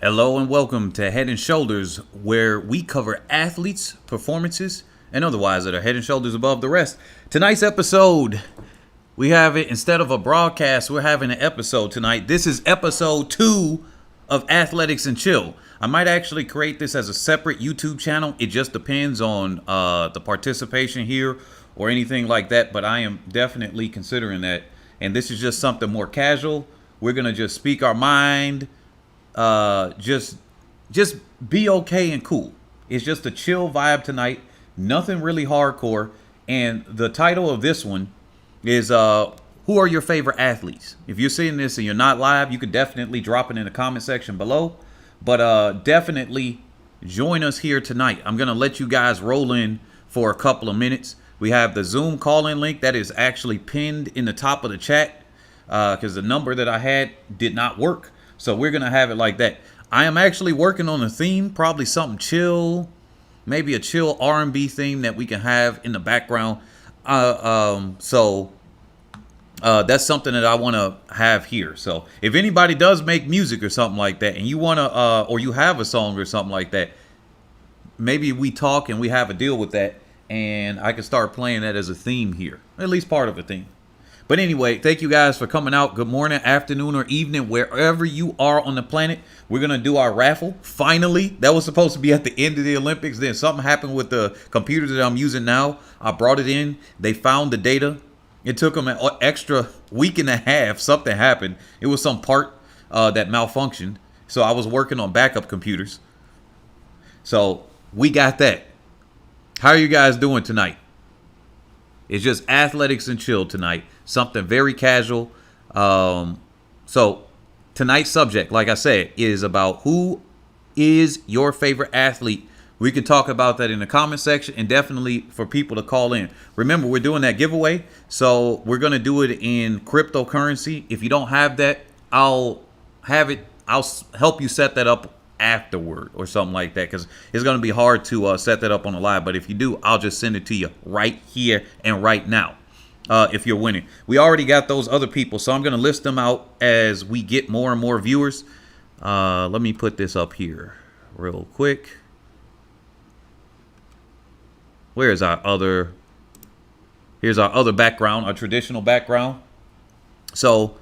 Hello and welcome to Head and Shoulders, where we cover athletes, performances, and otherwise that are head and shoulders above the rest. Tonight's episode, we have it instead of a broadcast, we're having an episode tonight. This is episode 2 of Athletics and Chill. I might actually create this as a separate YouTube channel. It just depends on the participation here or anything like that, but I am definitely considering that. And this is just something more casual. We're going to just speak our mind. Just be okay and cool. It's just a chill vibe tonight. Nothing really hardcore. And the title of this one is who are your favorite athletes? If you're seeing this and you're not live, you could definitely drop it in the comment section below. But definitely join us here tonight. I'm gonna let you guys roll in for a couple of minutes. We have the Zoom call-in link that is actually pinned in the top of the chat because the number that I had did not work. So we're going to have it like that. I am actually working on a theme, probably something chill, maybe a chill R&B theme that we can have in the background. So that's something that I want to have here. So if anybody does make music or something like that and you want to, or you have a song or something like that, maybe we talk and we have a deal with that and I can start playing that as a theme here, at least part of a theme. But anyway, thank you guys for coming out. Good morning, afternoon, or evening, wherever you are on the planet. We're going to do our raffle. Finally, that was supposed to be at the end of the Olympics. Then something happened with the computers that I'm using now. I brought it in. They found the data. It took them an extra week and a half. Something happened. It was some part that malfunctioned. So I was working on backup computers. So we got that. How are you guys doing tonight? It's just athletics and chill tonight. Something very casual. So tonight's subject, like I said, is about who is your favorite athlete. We can talk about that in the comment section and definitely for people to call in. Remember, we're doing that giveaway. So we're going to do it in cryptocurrency. If you don't have that, I'll have it. I'll help you set that up afterward or something like that, because it's going to be hard to set that up on the live. But if you do, I'll just send it to you right here and right now. If you're winning, we already got those other people, so I'm going to list them out as we get more and more viewers. Let me put this up here real quick. Where's our other? Here's our other background, our traditional background. So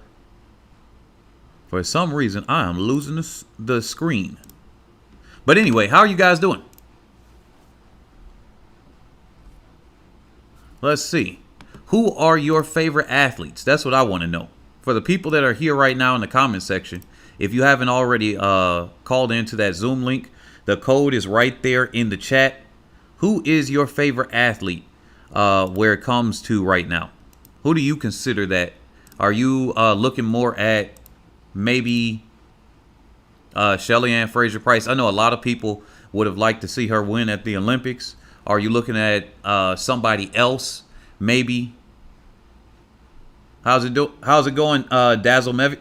for some reason, I am losing the screen. But anyway, how are you guys doing? Let's see. Who are your favorite athletes? That's what I want to know. For the people that are here right now in the comment section, if you haven't already called into that Zoom link, the code is right there in the chat. Who is your favorite athlete where it comes to right now? Who do you consider that? Are you looking more at maybe Shelly-Ann, Fraser-Pryce? I know a lot of people would have liked to see her win at the Olympics. Are you looking at somebody else? Maybe. How's it going, Dazzle Mevic?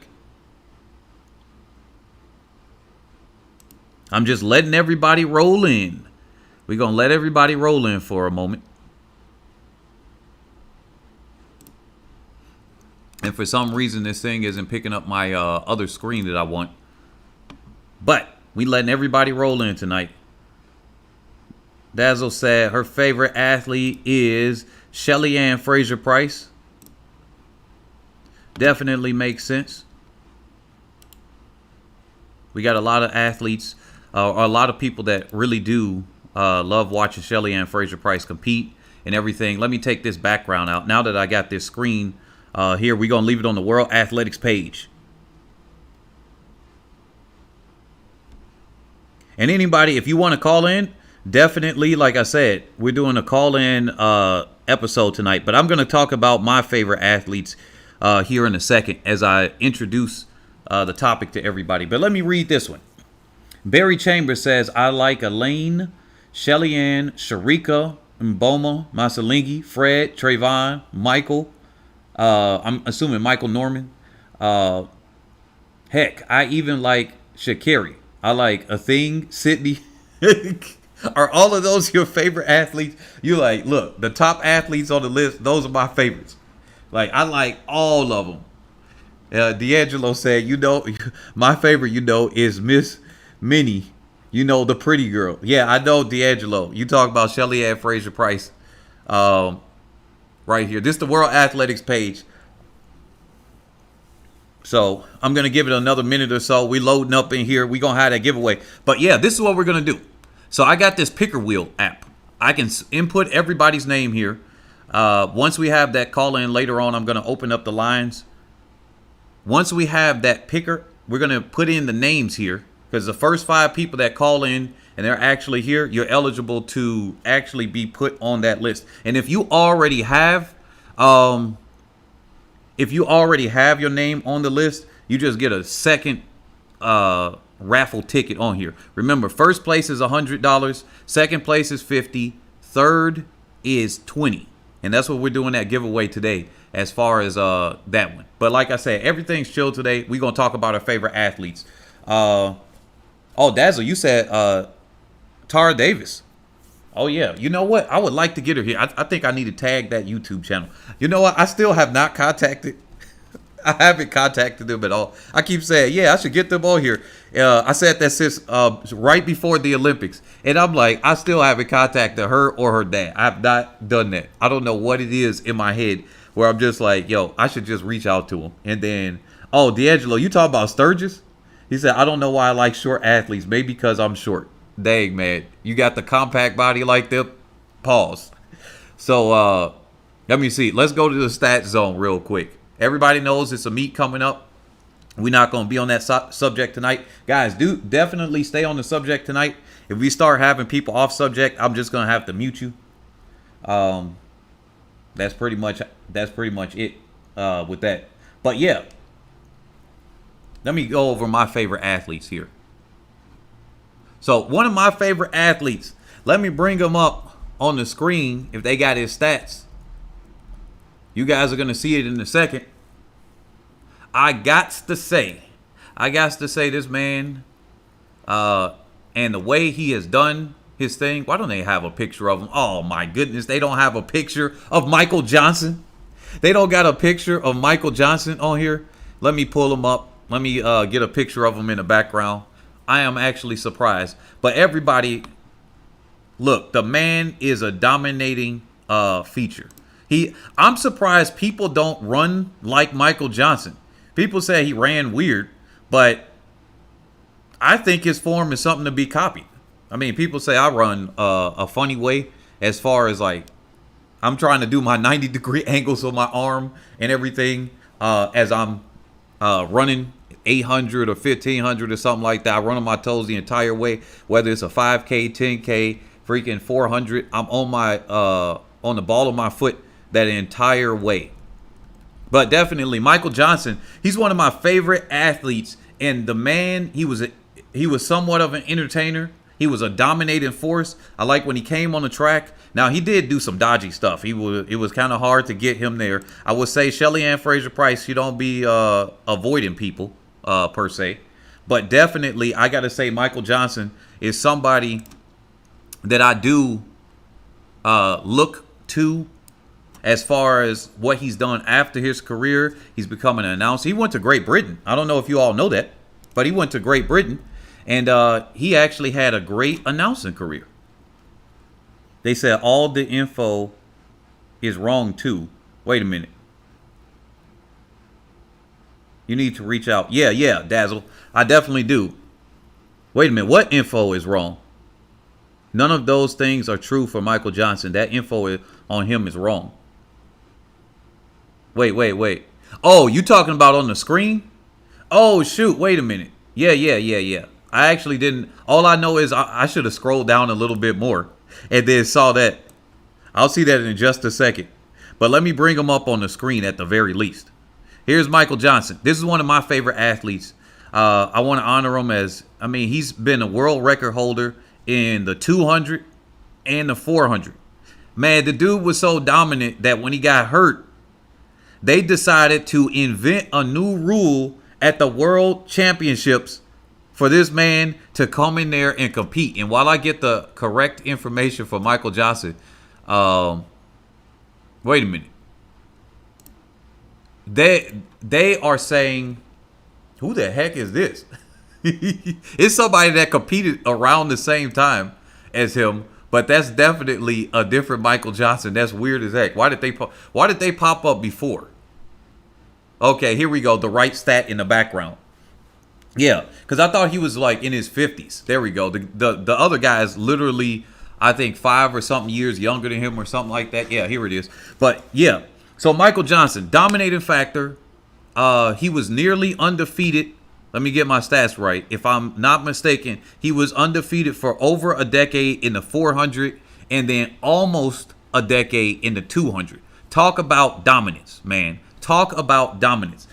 I'm just letting everybody roll in. We're going to let everybody roll in for a moment. And for some reason, this thing isn't picking up my other screen that I want. But we letting everybody roll in tonight. Dazzle said her favorite athlete is Shelly-Ann Fraser-Pryce. Definitely makes sense. We got a lot of athletes, or a lot of people that really do love watching Shelly-Ann Fraser-Pryce compete and everything. Let me take this background out. Now that I got this screen here, we're going to leave it on the World Athletics page. And anybody, if you want to call in, definitely, like I said, we're doing a call-in episode tonight. But I'm going to talk about my favorite athletes here in a second as I introduce the topic to everybody. But let me read this one. Barry Chambers says, I like Elaine, Shelly-Ann, Sharika, Mboma, Masalingi, Fred, Trayvon, Michael. I'm assuming Michael Norman. Heck, I even like Sha'Carri. I like a thing, Sydney. Are all of those your favorite athletes? You like, look, the top athletes on the list, those are my favorites. Like, I like all of them. D'Angelo said, you know, my favorite, you know, is Miss Minnie, you know, the pretty girl. Yeah, I know D'Angelo. You talk about Shelly-Ann Fraser-Pryce. Right here. This is the World Athletics page. So I'm going to give it another minute or so. We loading up in here. We going to have that giveaway. But yeah, this is what we're going to do. So I got this picker wheel app. I can input everybody's name here. Once we have that call in later on, I'm going to open up the lines. Once we have that picker, we're going to put in the names here. Because the first 5 people that call in and they're actually here, you're eligible to actually be put on that list. And if you already have your name on the list, you just get a second raffle ticket on here. Remember, first place is $100, second place is $50, third is $20. And that's what we're doing that giveaway today as far as that one. But like I said, everything's chill today. We're going to talk about our favorite athletes. Oh, Dazzle, you said Tara Davis. Oh, yeah. You know what? I would like to get her here. I think I need to tag that YouTube channel. You know what? I still have not contacted. I haven't contacted them at all. I keep saying, yeah, I should get them on here. I said that since right before the Olympics. And I'm like, I still haven't contacted her or her dad. I have not done that. I don't know what it is in my head where I'm just like, yo, I should just reach out to him. And then, oh, D'Angelo, you talk about Sturgis? He said, I don't know why I like short athletes. Maybe because I'm short. Dang, man. You got the compact body like them? Pause. So, let me see. Let's go to the stat zone real quick. Everybody knows it's a meet coming up. We're not going to be on that subject tonight. Guys, do definitely stay on the subject tonight. If we start having people off subject, I'm just going to have to mute you. That's pretty much it with that. But, yeah. Let me go over my favorite athletes here. So one of my favorite athletes, let me bring them up on the screen if they got his stats. You guys are going to see it in a second. I got to say this man and the way he has done his thing. Why don't they have a picture of him? Oh, my goodness. They don't have a picture of Michael Johnson. They don't got a picture of Michael Johnson on here. Let me pull him up. Let me get a picture of him in the background. I am actually surprised. But everybody, look, the man is a dominating feature. I'm surprised people don't run like Michael Johnson. People say he ran weird, but I think his form is something to be copied. I mean, people say I run a funny way as far as like I'm trying to do my 90-degree angles on my arm and everything as I'm running 800 or 1500 or something like that. I run on my toes the entire way, whether it's a 5K, 10K, freaking 400. I'm on my on the ball of my foot that entire way. But definitely Michael Johnson, he's one of my favorite athletes, and the man, he was somewhat of an entertainer. He was a dominating force. I like when he came on the track. Now, he did do some dodgy stuff. It was kind of hard to get him there. I would say Shelly-Ann Fraser-Pryce, you don't be avoiding people per se. But definitely, I got to say Michael Johnson is somebody that I do look to as far as what he's done after his career. He's become an announcer. He went to Great Britain. I don't know if you all know that, but he went to Great Britain. And he actually had a great announcing career. They said all the info is wrong too. Wait a minute. You need to reach out. Yeah, Dazzle. I definitely do. Wait a minute. What info is wrong? None of those things are true for Michael Johnson. That info on him is wrong. Wait. Oh, you talking about on the screen? Oh, shoot. Wait a minute. Yeah. I actually didn't. All I know is I should have scrolled down a little bit more and then saw that. I'll see that in just a second. But let me bring him up on the screen at the very least. Here's Michael Johnson. This is one of my favorite athletes. I want to honor him he's been a world record holder in the 200 and the 400. Man, the dude was so dominant that when he got hurt, they decided to invent a new rule at the World Championships for this man to come in there and compete. And while I get the correct information for Michael Johnson, wait a minute. They are saying, who the heck is this? It's somebody that competed around the same time as him, but that's definitely a different Michael Johnson. That's weird as heck. Why did they pop up before? Okay, here we go. The right stat in the background. Yeah, because I thought he was like in his 50s. There we go. The other guy is literally, I think, 5 or something years younger than him or something like that. Yeah, here it is. But yeah, so Michael Johnson, dominating factor. He was nearly undefeated. Let me get my stats right. If I'm not mistaken, he was undefeated for over a decade in the 400 and then almost a decade in the 200. Talk about dominance, man. Talk about dominance.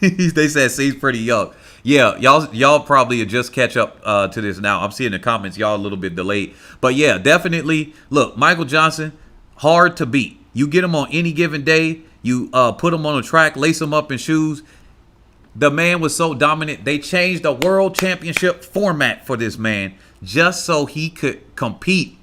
They said seems pretty young. Yeah, y'all probably just catch up to this now. I'm seeing the comments, y'all a little bit delayed. But yeah, definitely. Look, Michael Johnson, hard to beat. You get him on any given day. You put him on a track, lace him up in shoes. The man was so dominant. They changed the world championship format for this man just so he could compete.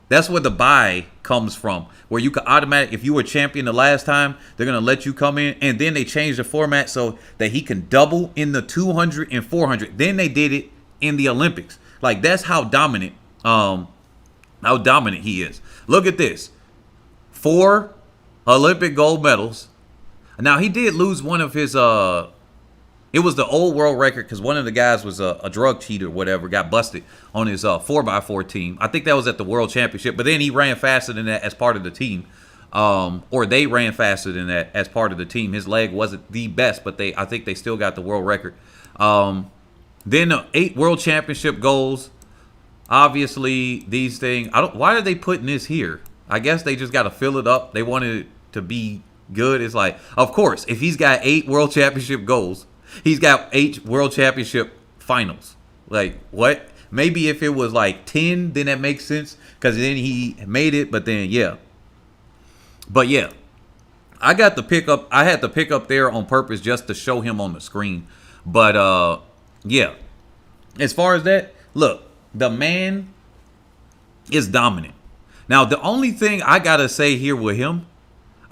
That's where the buy comes from, where you could automatically, if you were champion the last time, they're going to let you come in. And then they changed the format so that he can double in the 200 and 400. Then they did it in the Olympics. Like, that's how dominant he is. Look at this. 4 Olympic gold medals. Now, he did lose one of his, it was the old world record because one of the guys was a drug cheater or whatever, got busted on his 4x4 team. I think that was at the World Championship, but then he ran faster than that as part of the team. Or they ran faster than that as part of the team. His leg wasn't the best, but I think they still got the world record. Then the 8 World Championship goals. Obviously, these things, why are they putting this here? I guess they just got to fill it up. They wanted it to be good. It's like, of course, if he's got 8 World Championship goals, he's got 8 World Championship finals. Like, what? Maybe if it was like 10, then that makes sense. Because then he made it. But then, yeah. But yeah. I had to pick up there on purpose just to show him on the screen. But, yeah. As far as that, look. The man is dominant. Now, the only thing I got to say here with him,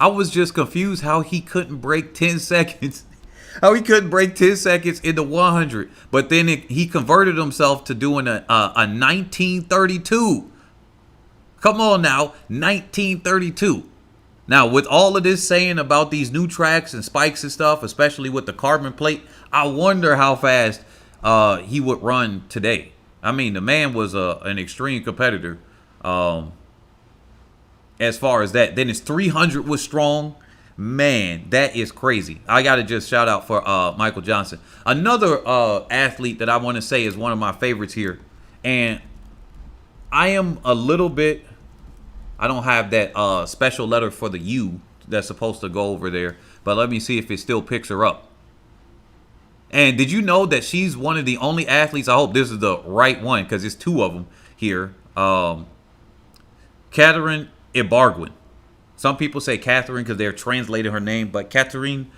I was just confused how he couldn't break 10 seconds. How he couldn't break 10 seconds in the 100. But then he converted himself to doing a 1932. Come on now, 1932. Now, with all of this saying about these new tracks and spikes and stuff, especially with the carbon plate, I wonder how fast he would run today. I mean, the man was an extreme competitor as far as that. Then his 300 was strong. Man, that is crazy. I got to just shout out for Michael Johnson. Another athlete that I want to say is one of my favorites here. And I am a little bit, I don't have that special letter for the U that's supposed to go over there. But let me see if it still picks her up. And did you know that she's one of the only athletes? I hope this is the right one because there's 2 of them here. Caterine Ibargüen. Some people say Caterine because they're translating her name, but Caterine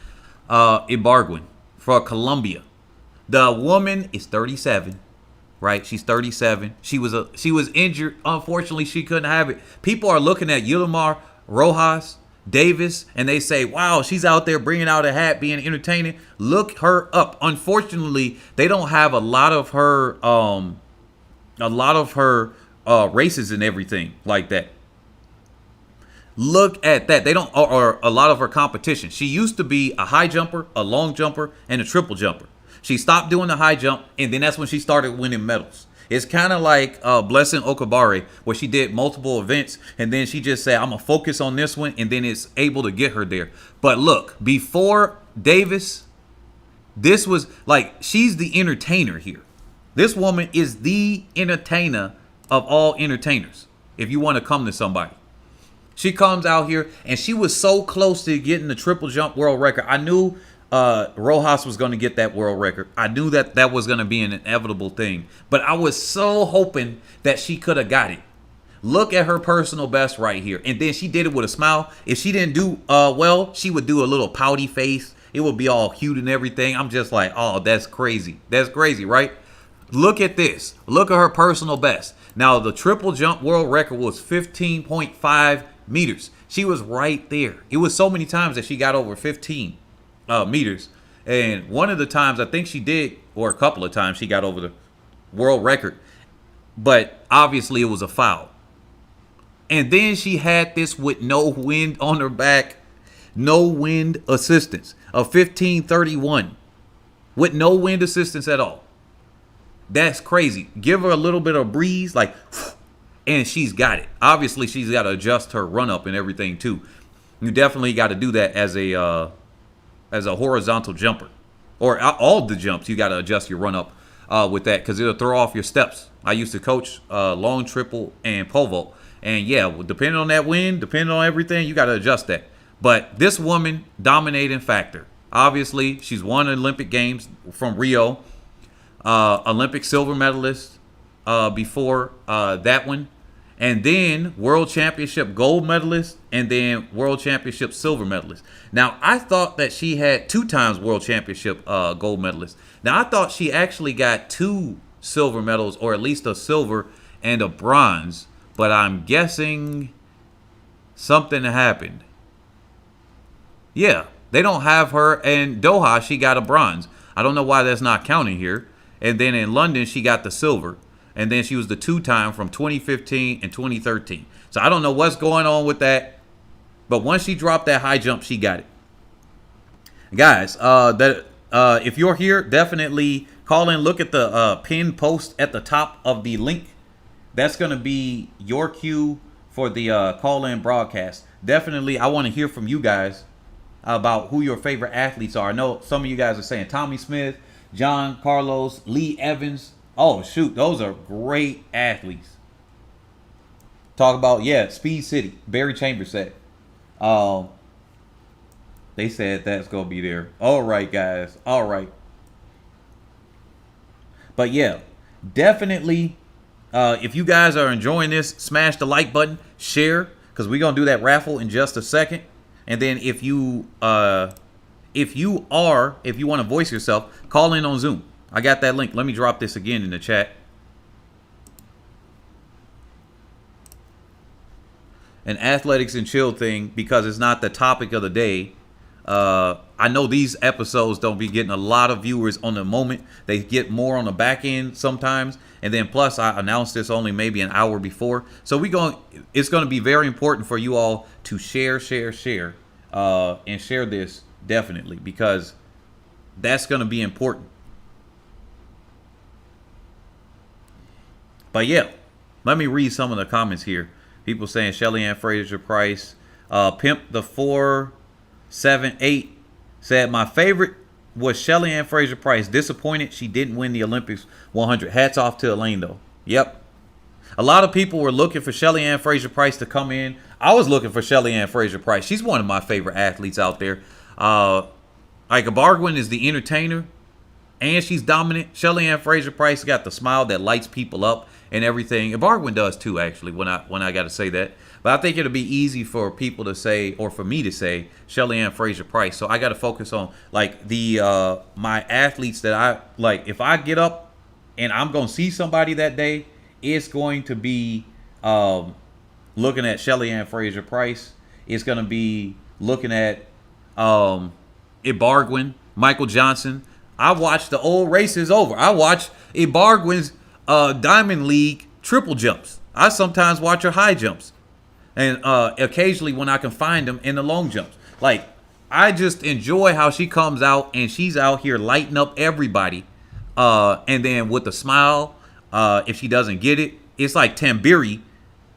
Ibargüen for Colombia. The woman is 37, right? She's 37. She was injured. Unfortunately, she couldn't have it. People are looking at Yulimar Rojas Davis, and they say, wow, she's out there bringing out a hat, being entertaining. Look her up. Unfortunately, they don't have a lot of her races and everything like that. Look at that. They don't, or a lot of her competition. She used to be a high jumper, a long jumper, and a triple jumper. She stopped doing the high jump, and then that's when she started winning medals. It's kind of like Blessing Okabare, where she did multiple events, and then she just said, I'm going to focus on this one, and then it's able to get her there. But look, before Davis, this was like, she's the entertainer here. This woman is the entertainer of all entertainers, if you want to come to somebody. She comes out here, and she was so close to getting the triple jump world record. I knew Rojas was going to get that world record. I knew that was going to be an inevitable thing. But I was so hoping that she could have got it. Look at her personal best right here. And then she did it with a smile. If she didn't do well, she would do a little pouty face. It would be all cute and everything. I'm just like, oh, that's crazy. That's crazy, right? Look at this. Look at her personal best. Now, the triple jump world record was 15.5 meters. She was right there. It was so many times that she got over 15 meters. And one of the times I think she did, or a couple of times she got over the world record, but obviously it was a foul. And then she had this with no wind on her back, no wind assistance, a 1531 with no wind assistance at all. That's crazy. Give her a little bit of breeze, like, and she's got it. Obviously, she's got to adjust her run up and everything too. You definitely got to do that as a horizontal jumper, or all the jumps. You got to adjust your run up with that, because it'll throw off your steps. I used to coach long triple and pole vault, and yeah, depending on that wind, depending on everything, you got to adjust that. But this woman, dominating factor. Obviously, she's won Olympic Games from Rio, Olympic silver medalist before that one, and then World Championship gold medalist, and then World Championship silver medalist. Now, I thought that she had 2 times World Championship gold medalist. Now, I thought she actually got 2 silver medals, or at least a silver and a bronze, but I'm guessing something happened. Yeah, they don't have her. In Doha, she got a bronze. I don't know why that's not counting here. And then in London, she got the silver. And then she was the 2-time from 2015 and 2013. So I don't know what's going on with that. But once she dropped that high jump, she got it. Guys, if you're here, definitely call in. Look at the pinned post at the top of the link. That's going to be your cue for the call-in broadcast. Definitely, I want to hear from you guys about who your favorite athletes are. I know some of you guys are saying Tommy Smith, John Carlos, Lee Evans. Oh, shoot. Those are great athletes. Talk about, yeah, Speed City. Barry Chambers said. They said that's going to be there. All right, guys. All right. But, yeah, definitely, if you guys are enjoying this, smash the like button, share, because we're going to do that raffle in just a second. And then if you want to voice yourself, call in on Zoom. I got that link. Let me drop this again in the chat. An athletics and chill thing, because it's not the topic of the day. I know these episodes don't be getting a lot of viewers on the moment. They get more on the back end sometimes. And then plus, I announced this only maybe an hour before. So it's going to be very important for you all to share, and share this definitely, because that's going to be important. But yeah, let me read some of the comments here. People saying Shelly-Ann Fraser-Pryce, Pimp the 478 said, my favorite was Shelly-Ann Fraser-Pryce. Disappointed she didn't win the Olympics 100. Hats off to Elaine though. Yep. A lot of people were looking for Shelly-Ann Fraser-Pryce to come in. I was looking for Shelly-Ann Fraser-Pryce. She's one of my favorite athletes out there. Like Ibargüen is the entertainer, and she's dominant. Shelly-Ann Fraser-Pryce got the smile that lights people up and everything. Ibargüen does too, actually, when I got to say that. But I think it'll be easy for people to say, or for me to say, Shelly-Ann Fraser-Pryce. So I got to focus on like the my athletes that I like. If I get up and I'm gonna see somebody that day, it's going to be looking at Shelly-Ann Fraser-Pryce. It's gonna be looking at Ibargüen, Michael Johnson. I watched the old races over. I watched Ibargüen's Diamond League triple jumps. I sometimes watch her high jumps. And occasionally when I can find them in the long jumps. Like, I just enjoy how she comes out and she's out here lighting up everybody. And then with a smile, if she doesn't get it, it's like Tambiri.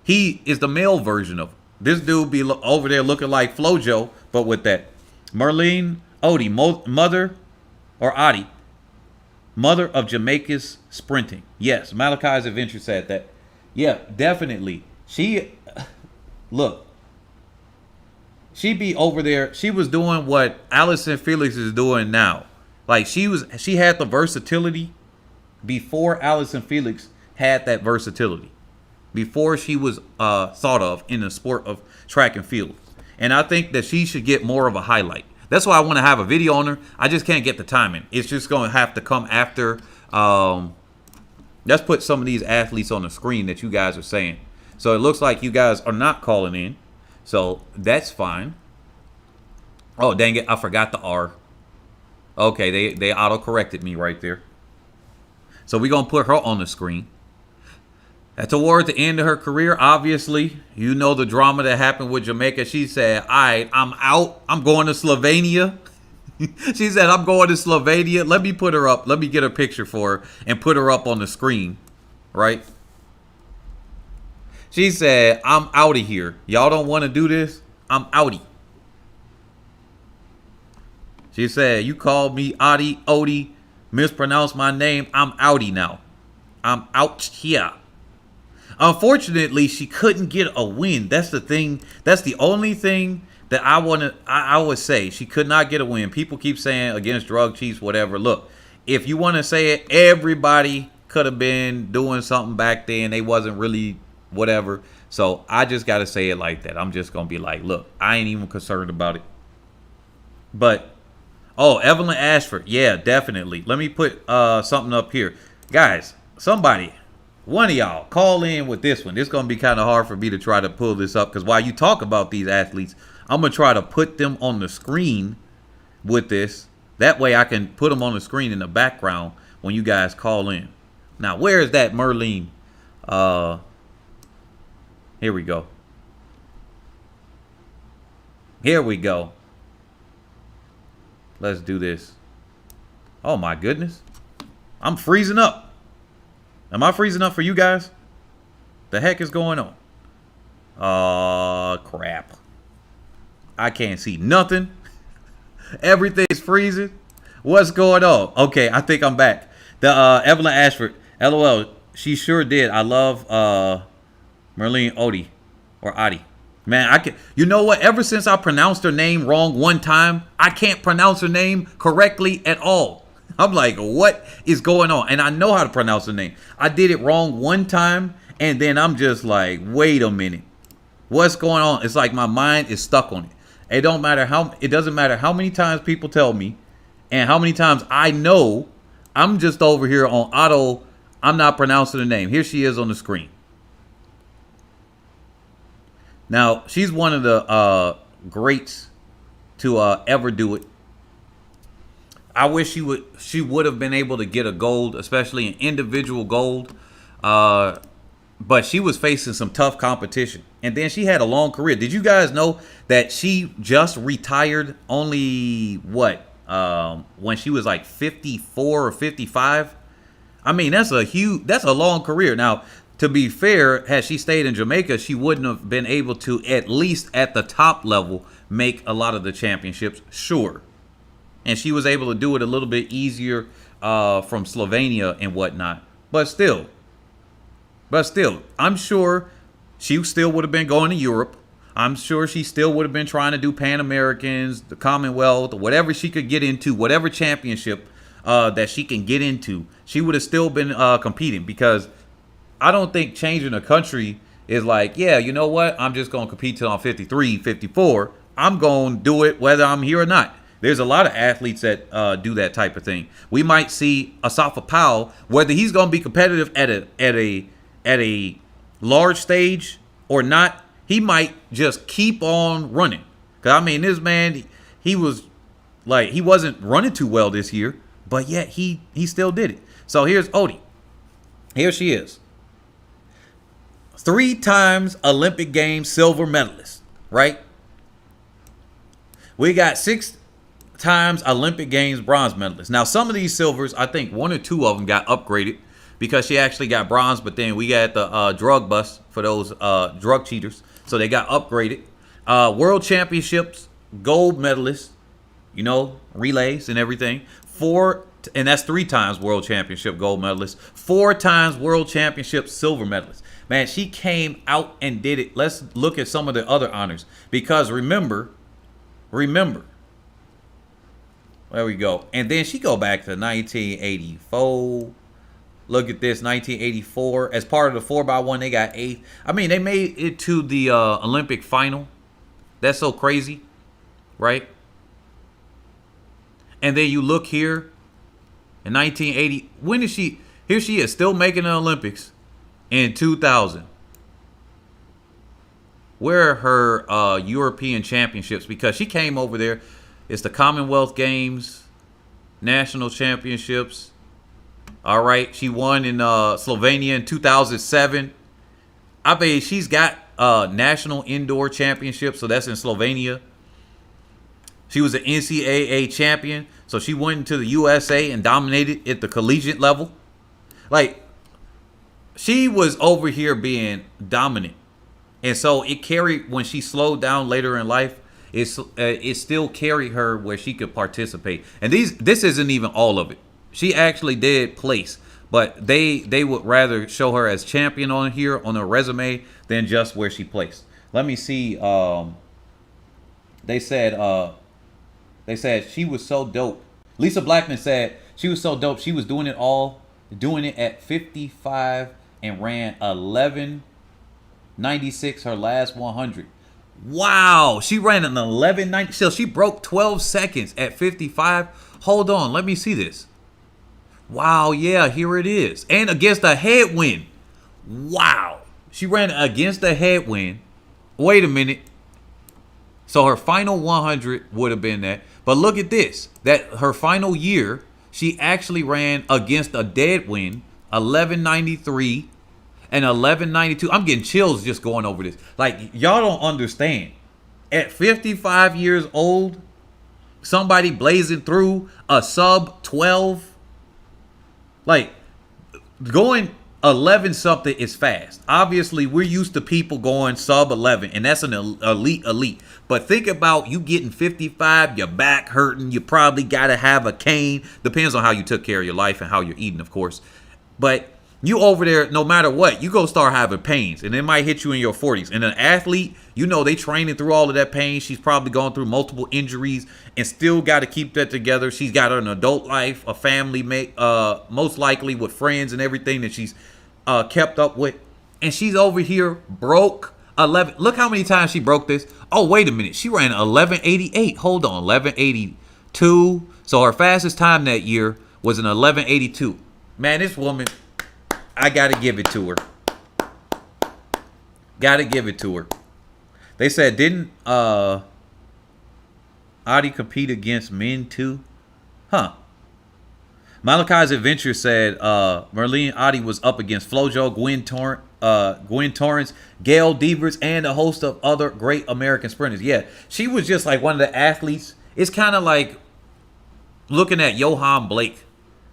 He is the male version of her. This dude be over there looking like Flojo, but with that. Merlene, Ottey, mother of Jamaica's sprinting. Yes, Malachi's Adventure said that. Yeah, definitely. Look, she be over there. She was doing what Allyson Felix is doing now. Like she had the versatility before Allyson Felix had that versatility. Before she was thought of in the sport of track and field. And I think that she should get more of a highlight. That's why I want to have a video on her. I just can't get the timing. It's just going to have to come after. Let's put some of these athletes on the screen that you guys are saying. So it looks like you guys are not calling in. So that's fine. Oh, dang it. I forgot the R. Okay, they auto-corrected me right there. So we're going to put her on the screen. Toward the end of her career, obviously, you know the drama that happened with Jamaica. She said, all right, I'm out. I'm going to Slovenia. She said, I'm going to Slovenia. Let me put her up. Let me get a picture for her and put her up on the screen, right? She said, I'm out of here. Y'all don't want to do this? I'm outie. She said, you called me Ottey, mispronounced my name. I'm outie now. I'm out here. Unfortunately, she couldn't get a win. That's the thing. That's the only thing that I would say. She could not get a win. People keep saying against drug chiefs, whatever. Look, if you want to say it, everybody could have been doing something back then. They wasn't really whatever. So I just got to say it like that. I'm just going to be like, look, I ain't even concerned about it. But, oh, Evelyn Ashford. Yeah, definitely. Let me put something up here. Guys, somebody, one of y'all, call in with this one. It's going to be kind of hard for me to try to pull this up because while you talk about these athletes, I'm going to try to put them on the screen with this. That way I can put them on the screen in the background when you guys call in. Now, where is that Merlene? Here we go. Here we go. Let's do this. Oh, my goodness. I'm freezing up. Am I freezing up for you guys? The heck is going on? Crap. I can't see nothing. Everything's freezing. What's going on? Okay, I think I'm back. The Evelyn Ashford. LOL. She sure did. I love Merlene Ottey. Or Ottey. Man, I can. You know what? Ever since I pronounced her name wrong one time, I can't pronounce her name correctly at all. I'm like, what is going on? And I know how to pronounce her name. I did it wrong one time, and then I'm just like, wait a minute. What's going on? It's like my mind is stuck on it. It doesn't matter how many times people tell me and how many times I know. I'm just over here on auto. I'm not pronouncing the name. Here she is on the screen. Now, she's one of the greats to ever do it. I wish she would have been able to get a gold, especially an individual gold. But she was facing some tough competition. And then she had a long career. Did you guys know that she just retired only, when she was like 54 or 55? I mean, that's a long career. Now, to be fair, had she stayed in Jamaica, she wouldn't have been able to, at least at the top level, make a lot of the championships, sure. And she was able to do it a little bit easier from Slovenia and whatnot. But still, I'm sure she still would have been going to Europe. I'm sure she still would have been trying to do Pan Americans, the Commonwealth, whatever she could get into, whatever championship that she can get into. She would have still been competing because I don't think changing a country is like, yeah, you know what? I'm just going to compete till I'm 53, 54. I'm going to do it whether I'm here or not. There's a lot of athletes that do that type of thing. We might see Asafa Powell, whether he's going to be competitive at a large stage or not, he might just keep on running. Because, I mean, this man, he wasn't running too well this year, but yet he still did it. So here's Ottey. Here she is. 3 times Olympic Games silver medalist, right? We got 6 times Olympic Games bronze medalist. Now, some of these silvers, I think 1 or 2 of them got upgraded because she actually got bronze, but then we got the drug bust for those drug cheaters. So they got upgraded. World Championships, gold medalist, relays and everything. 4, and that's 3 times World Championship gold medalist. 4 times World Championship silver medalist. Man, she came out and did it. Let's look at some of the other honors. Because remember, there we go. And then she go back to 1984. Look at this, 1984. As part of the 4x1, they got 8th. I mean, they made it to the Olympic final. That's so crazy, right? And then you look here in 1980. When is she? Here she is, still making the Olympics in 2000. Where are her European championships? Because she came over there. It's the Commonwealth Games. national championships. All right, she won in Slovenia in 2007. I bet she's got national indoor championship, so that's in Slovenia. She was an NCAA champion, so she went into the USA and dominated at the collegiate level. Like, she was over here being dominant. And so it carried, when she slowed down later in life, it still carried her where she could participate. And this isn't even all of it. She actually did place, but they would rather show her as champion on here on her resume than just where she placed. Let me see. They said she was so dope. Lisa Blackman said she was so dope. She was doing it at 55 and ran 11:96 her last 100. Wow, she ran an 11:90. So she broke 12 seconds at 55. Hold on, let me see this. Wow, yeah, here it is. And against a headwind. Wow. She ran against a headwind. Wait a minute. So her final 100 would have been that. But look at this. That her final year, she actually ran against a dead wind, 11:93 and 11:92. I'm getting chills just going over this. Like, y'all don't understand. At 55 years old, somebody blazing through a sub 12. Like, going 11 something is fast. Obviously, we're used to people going sub 11, and that's an elite. But think about you getting 55, your back hurting, you probably got to have a cane. Depends on how you took care of your life and how you're eating, of course. But you over there, no matter what, you go start having pains, and it might hit you in your 40s. And an athlete, you know, they training through all of that pain. She's probably gone through multiple injuries and still got to keep that together. She's got an adult life, a family, most likely with friends and everything that she's kept up with. And she's over here broke 11. Look how many times she broke this. Oh, wait a minute. She ran 11:88. Hold on, 11:82. So her fastest time that year was an 11:82. Man, this woman, I got to give it to her. Got to give it to her. They said, didn't Ottey compete against men too? Huh. Malachi's Adventure said Merlene Ottey was up against Flojo, Gwen Torrance, Gail Devers, and a host of other great American sprinters. Yeah, she was just like one of the athletes. It's kind of like looking at Johan Blake.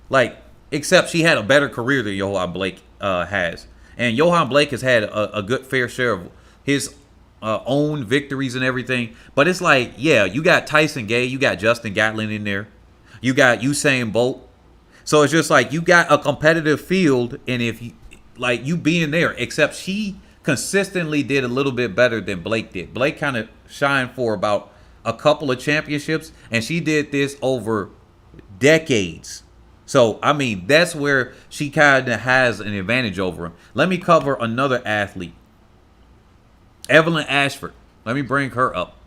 Like, except she had a better career than Johan Blake has. And Johan Blake has had a good fair share of his own victories and everything. But it's like, yeah, you got Tyson Gay, you got Justin Gatlin in there. You got Usain Bolt. So it's just like you got a competitive field, and if you like you being there, except she consistently did a little bit better than Blake did. Blake kind of shined for about a couple of championships, and she did this over decades. So, I mean, that's where she kind of has an advantage over him. Let me cover another athlete. Evelyn Ashford. Let me bring her up.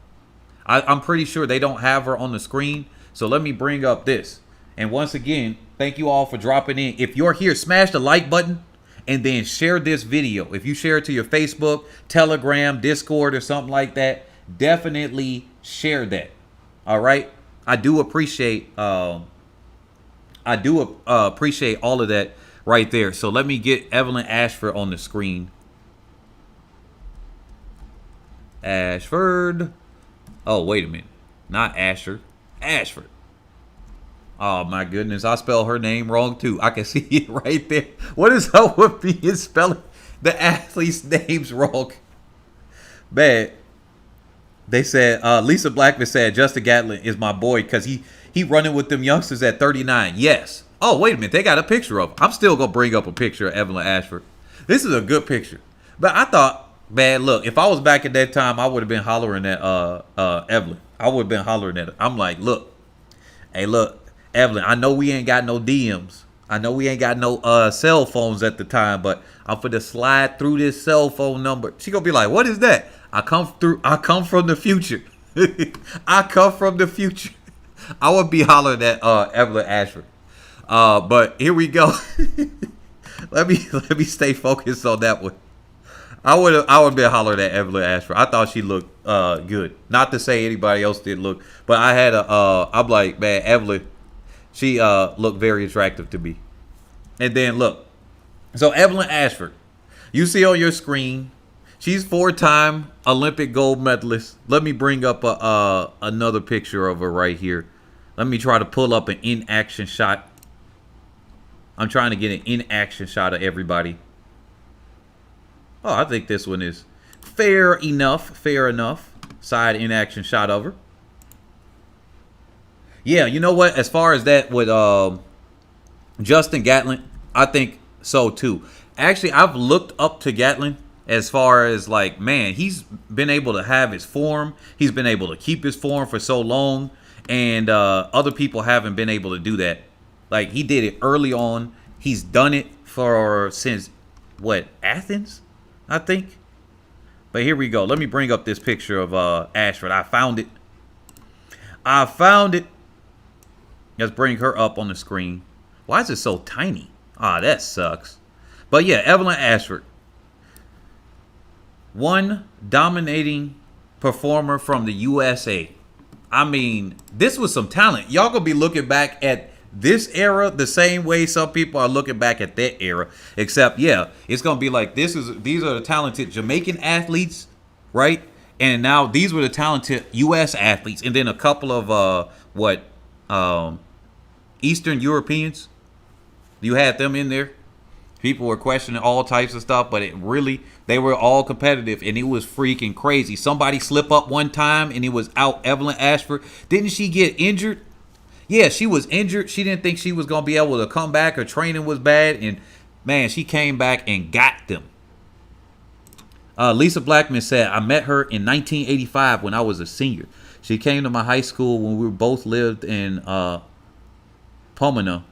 I'm pretty sure they don't have her on the screen. So let me bring up this. And once again, thank you all for dropping in. If you're here, smash the like button and then share this video. If you share it to your Facebook, Telegram, Discord, or something like that, definitely share that. All right? I do appreciate appreciate all of that right there. So let me get Evelyn Ashford on the screen. Ashford. Oh, wait a minute. Not Ashford. Ashford. Oh, my goodness. I spelled her name wrong, too. I can see it right there. What is up with me and spelling the athletes' names wrong? Bad. They said, Lisa Blackman said, Justin Gatlin is my boy because he running with them youngsters at 39. Yes. Oh, wait a minute. They got a picture of him. I'm still going to bring up a picture of Evelyn Ashford. This is a good picture. But I thought, man, look, if I was back at that time, I would have been hollering at Evelyn. I would have been hollering at her. I'm like, look, hey, look, Evelyn, I know we ain't got no DMs. I know we ain't got no cell phones at the time, but I'm finna slide through this cell phone number. She gonna be like, what is that? I come from the future. I come from the future. I would be hollering at Evelyn Ashford. But here we go. let me stay focused on that one. I would be hollering at Evelyn Ashford. I thought she looked good. Not to say anybody else didn't look, but I had I'm like, man, Evelyn, She looked very attractive to me. And then look, so Evelyn Ashford, you see on your screen, she's 4-time Olympic gold medalist. Let me bring up another picture of her right here. Let me try to pull up an in-action shot. I'm trying to get an in-action shot of everybody. Oh, I think this one is fair enough. Fair enough. Side in-action shot of her. Yeah, you know what? As far as that with Justin Gatlin, I think so too. Actually, I've looked up to Gatlin as far as like, man, he's been able to have his form. He's been able to keep his form for so long. And other people haven't been able to do that. Like, he did it early on. He's done it since, what, Athens, I think? But here we go. Let me bring up this picture of Ashford. I found it. Let's bring her up on the screen. Why is it so tiny? Ah, that sucks. But yeah, Evelyn Ashford. One dominating performer from the USA. I mean, this was some talent. Y'all gonna be looking back at this era the same way some people are looking back at that era. Except, yeah, it's gonna be like these are the talented Jamaican athletes, right? And now these were the talented U.S. athletes, and then a couple of Eastern Europeans. You had them in there. People were questioning all types of stuff, but they were all competitive, and it was freaking crazy. Somebody slip up one time, and it was out. Evelyn Ashford, didn't she get injured? Yeah, she was injured. She didn't think she was going to be able to come back. Her training was bad, and, man, she came back and got them. Lisa Blackman said, I met her in 1985 when I was a senior. She came to my high school when we both lived in Pomona.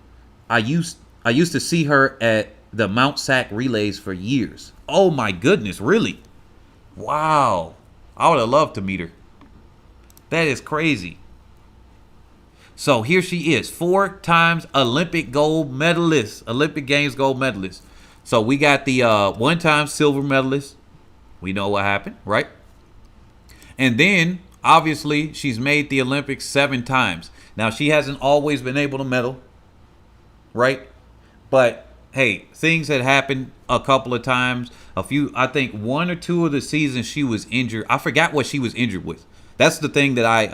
I used to see her at the Mount Sac relays for years. Oh my goodness, really? Wow. I would have loved to meet her. That is crazy. So here she is, 4 times Olympic gold medalist, Olympic Games gold medalist. So we got the 1-time silver medalist. We know what happened, right? And then, obviously, she's made the Olympics 7 times. Now, she hasn't always been able to medal, right? But hey, things had happened a couple of times. I think 1 or 2 of the seasons she was injured. I forgot what she was injured with. That's the thing that I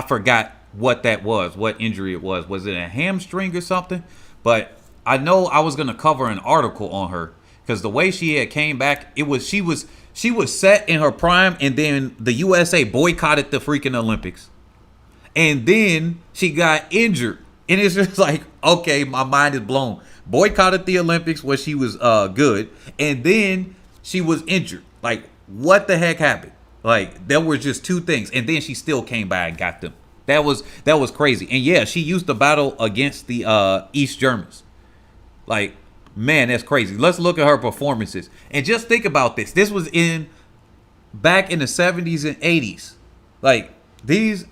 forgot what that was, what injury it was. Was it a hamstring or something? But I know I was gonna cover an article on her because the way she had came back, she was set in her prime, and then the USA boycotted the freaking Olympics, and then she got injured. And it's just like, okay, my mind is blown. Boycotted the Olympics where she was good, and then she was injured. Like, what the heck happened? Like, there were just 2 things, and then she still came by and got them. That was crazy. And yeah, she used to battle against the East Germans. Like, man, that's crazy. Let's look at her performances and just think about this. This was back in the 70s and 80s. Like, these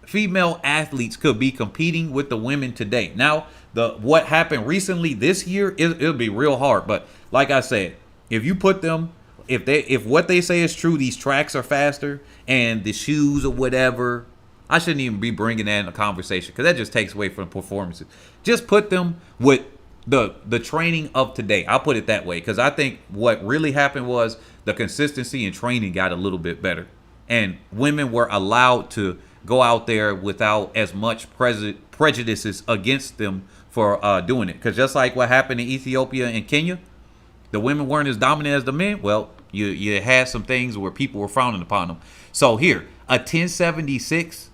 female athletes could be competing with the women today. Now, what happened recently this year, it'll be real hard. But like I said, if you put them, if what they say is true, these tracks are faster and the shoes or whatever, I shouldn't even be bringing that in a conversation because that just takes away from performances. Just put them with the training of today. I'll put it that way because I think what really happened was the consistency in training got a little bit better, and women were allowed to go out there without as much prejudices against them for doing it. Because just like what happened in Ethiopia and Kenya, the women weren't as dominant as the men. Well, you had some things where people were frowning upon them. So here, a 1076.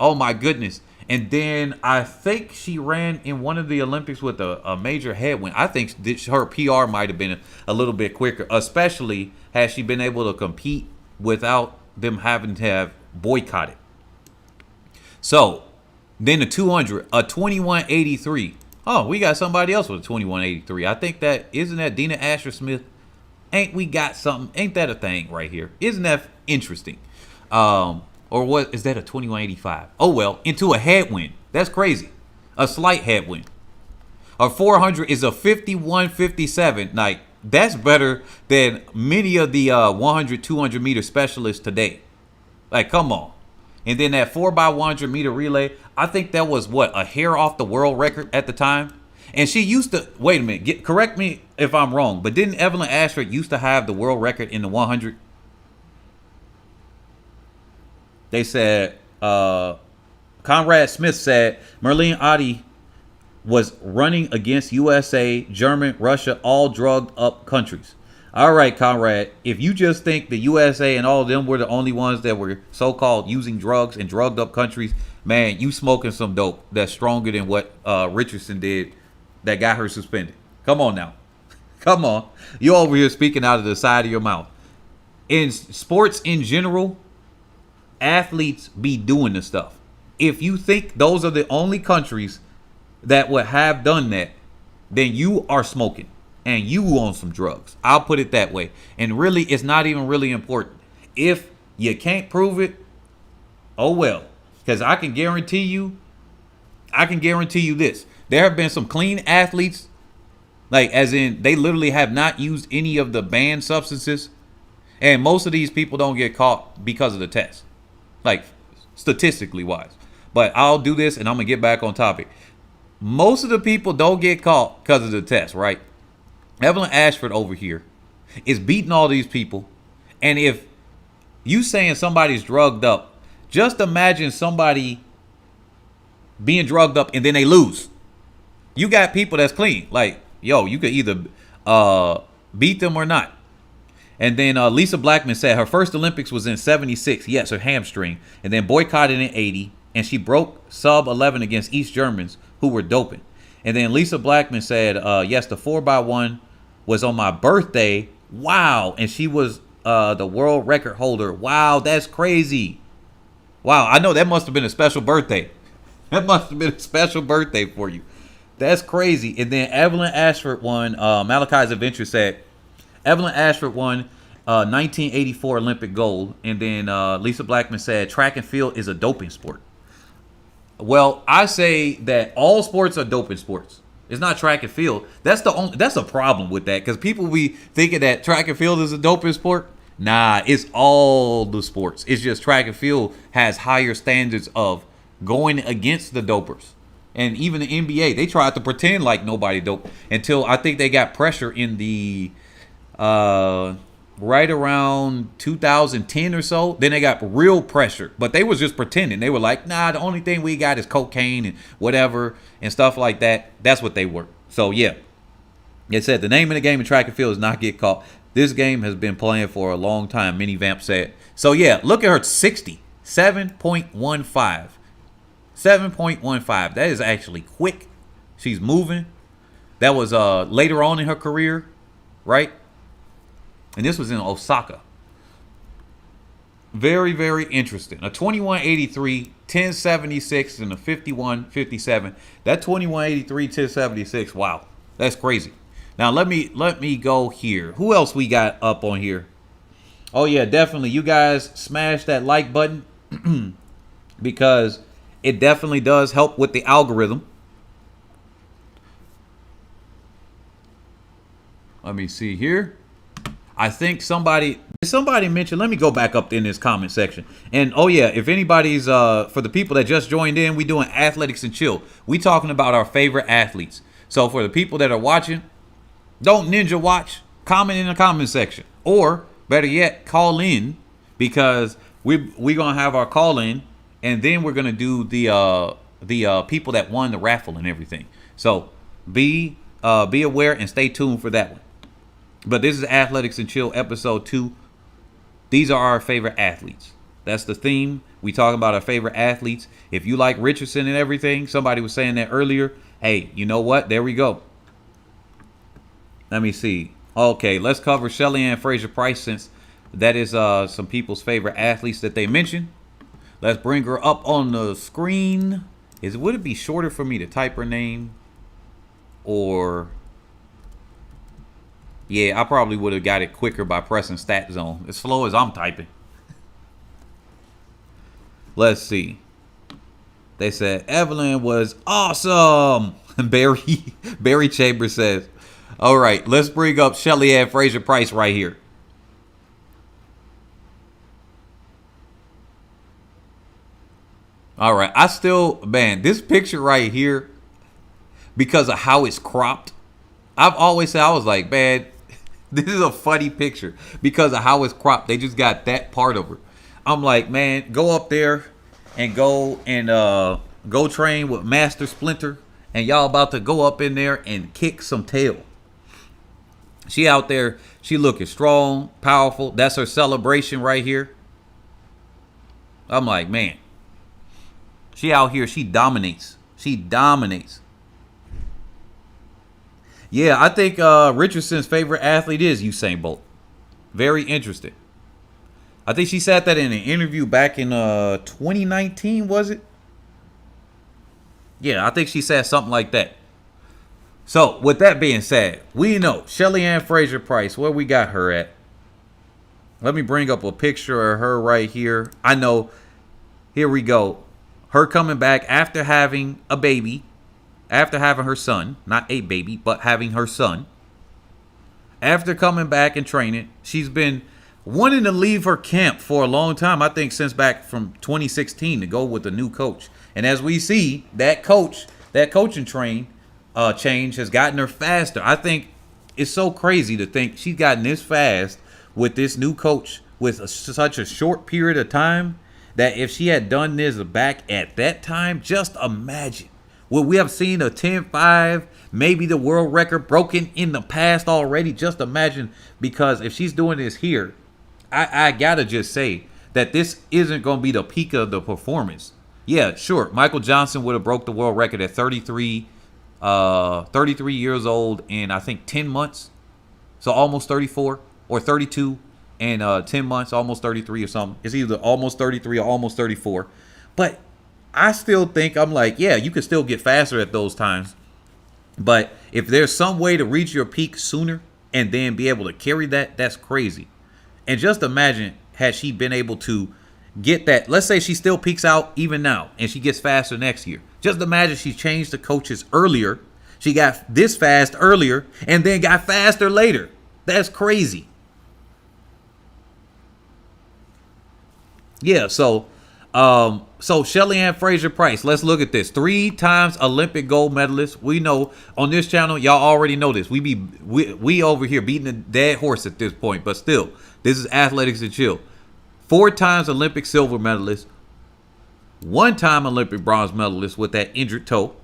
Oh my goodness. And then I think she ran in one of the Olympics with a major headwind. I think her PR might have been a little bit quicker, especially had she been able to compete without them having to have boycotted. So then the 200, a 2183. Oh, we got somebody else with a 2183. I think isn't that Dina Asher Smith? Ain't we got something? Ain't that a thing right here? Isn't that interesting? Or what is that, a 2185? Oh well, into a headwind. That's crazy. A slight headwind. A 400 is a 5157. Like, that's better than many of the 100, 200 meter specialists today. Like, come on. And then that 4x100 meter relay, I think that was what, a hair off the world record at the time. And she used to, wait a minute, correct me if I'm wrong, but didn't Evelyn Ashford used to have the world record in the 100? They said, Conrad Smith said, Merlene Ottey was running against USA, German, Russia, all drugged up countries. All right, Conrad, if you just think the USA and all of them were the only ones that were so-called using drugs and drugged up countries, man, you smoking some dope that's stronger than what Richardson did that got her suspended. Come on now. Come on. You over here speaking out of the side of your mouth. In sports in general, athletes be doing this stuff. If you think those are the only countries that would have done that, then you are smoking. And you on some drugs. I'll put it that way. And really, it's not even really important. If you can't prove it, oh well. Because I can guarantee you this. There have been some clean athletes, like as in they literally have not used any of the banned substances. And most of these people don't get caught because of the test. Like statistically wise. But I'll do this and I'm going to get back on topic. Most of the people don't get caught because of the test, right? Evelyn Ashford over here is beating all these people. And if you saying somebody's drugged up, just imagine somebody being drugged up and then they lose. You got people that's clean. Like, yo, you could either beat them or not. And then Lisa Blackman said her first Olympics was in 76. Yes, her hamstring. And then boycotted in 80. And she broke sub 11 against East Germans who were doping. And then Lisa Blackman said, yes, the 4x1 was on my birthday. Wow. And she was the world record holder. Wow, that's crazy. Wow, I know that must have been a special birthday. That must have been a special birthday for you. That's crazy. And then Evelyn Ashford won. Malachi's Adventure said, Evelyn Ashford won 1984 Olympic gold. And then Lisa Blackman said, track and field is a doping sport. Well, I say that all sports are doping sports. It's not track and field. That's a problem with that because people be thinking that track and field is a doping sport. Nah, it's all the sports. It's just track and field has higher standards of going against the dopers. And even the NBA, they tried to pretend like nobody doped until I think they got pressure in the right around 2010 or so. Then they got real pressure, but they was just pretending. They were like, nah, the only thing we got is cocaine and whatever and stuff like that. That's what they were. So yeah, it said the name of the game in track and field is not get caught. This game has been playing for a long time, Mini Vamp said. So yeah, look at her 60, 7.15. 7.15. That is actually quick. She's moving. That was later on in her career, right? And this was in Osaka. Very, very interesting. A 2183, 1076, and a 5157. That 2183, 1076. Wow, that's crazy. Now let me go here. Who else we got up on here? Oh yeah, definitely. You guys smash that like button because it definitely does help with the algorithm. Let me see here. I think somebody mentioned, let me go back up in this comment section. And oh yeah, if anybody's, for the people that just joined in, we doing Athletics and Chill. We talking about our favorite athletes. So for the people that are watching, don't ninja watch, comment in the comment section. Or better yet, call in because we're going to have our call in and then we're going to do the people that won the raffle and everything. So be aware and stay tuned for that one. But this is Athletics and Chill episode 2. These are our favorite athletes. That's the theme. We talk about our favorite athletes. If you like Richardson and everything, somebody was saying that earlier. Hey, you know what? There we go. Let me see. Okay, let's cover Shelly-Ann Fraser-Pryce since that is some people's favorite athletes that they mentioned. Let's bring her up on the screen. Would it be shorter for me to type her name? Or... yeah, I probably would have got it quicker by pressing Stat Zone. As slow as I'm typing. Let's see. They said Evelyn was awesome. Barry Chambers says, all right, let's bring up Shelly-Ann Fraser-Pryce right here. All right. I still, man, this picture right here, because of how it's cropped, I've always said, I was like, man, this is a funny picture because of how it's cropped. They just got that part of her. I'm like, man, go up there and go train with Master Splinter, and y'all about to go up in there and kick some tail. She out there, she looking strong, powerful. That's her celebration right here. I'm like, man, she out here, she dominates. She dominates. Yeah, I think Richardson's favorite athlete is Usain Bolt. Very interesting. I think she said that in an interview back in 2019, was it? Yeah, I think she said something like that. So, with that being said, we know Shelly-Ann Fraser-Pryce, where we got her at. Let me bring up a picture of her right here. I know. Here we go. Her coming back after having a baby. After having her son. Not a baby, but having her son. After coming back and training, she's been wanting to leave her camp for a long time. I think since back from 2016 to go with a new coach. And as we see, that coaching change has gotten her faster. I think it's so crazy to think she's gotten this fast with this new coach with such a short period of time, that if she had done this back at that time, just imagine. Would we have seen a 10-5, maybe the world record broken in the past already? Just imagine, because if she's doing this here, I gotta just say that this isn't going to be the peak of the performance. Yeah, sure, Michael Johnson would have broke the world record at 33 years old in, I think, 10 months. So almost 34 or 32 and 10 months, almost 33 or something. It's either almost 33 or almost 34. But I still think, I'm like, yeah, you can still get faster at those times. But if there's some way to reach your peak sooner and then be able to carry that, that's crazy. And just imagine, had she been able to get that, let's say she still peaks out even now and she gets faster next year. Just imagine she changed the coaches earlier. She got this fast earlier and then got faster later. That's crazy. Yeah, so Shelly-Ann Fraser-Pryce, let's look at this. 3 times Olympic gold medalist. We know on this channel, y'all already know this. We over here beating a dead horse at this point, but still, this is athletics and chill. 4 times Olympic silver medalist. 1 time Olympic bronze medalist with that injured toe.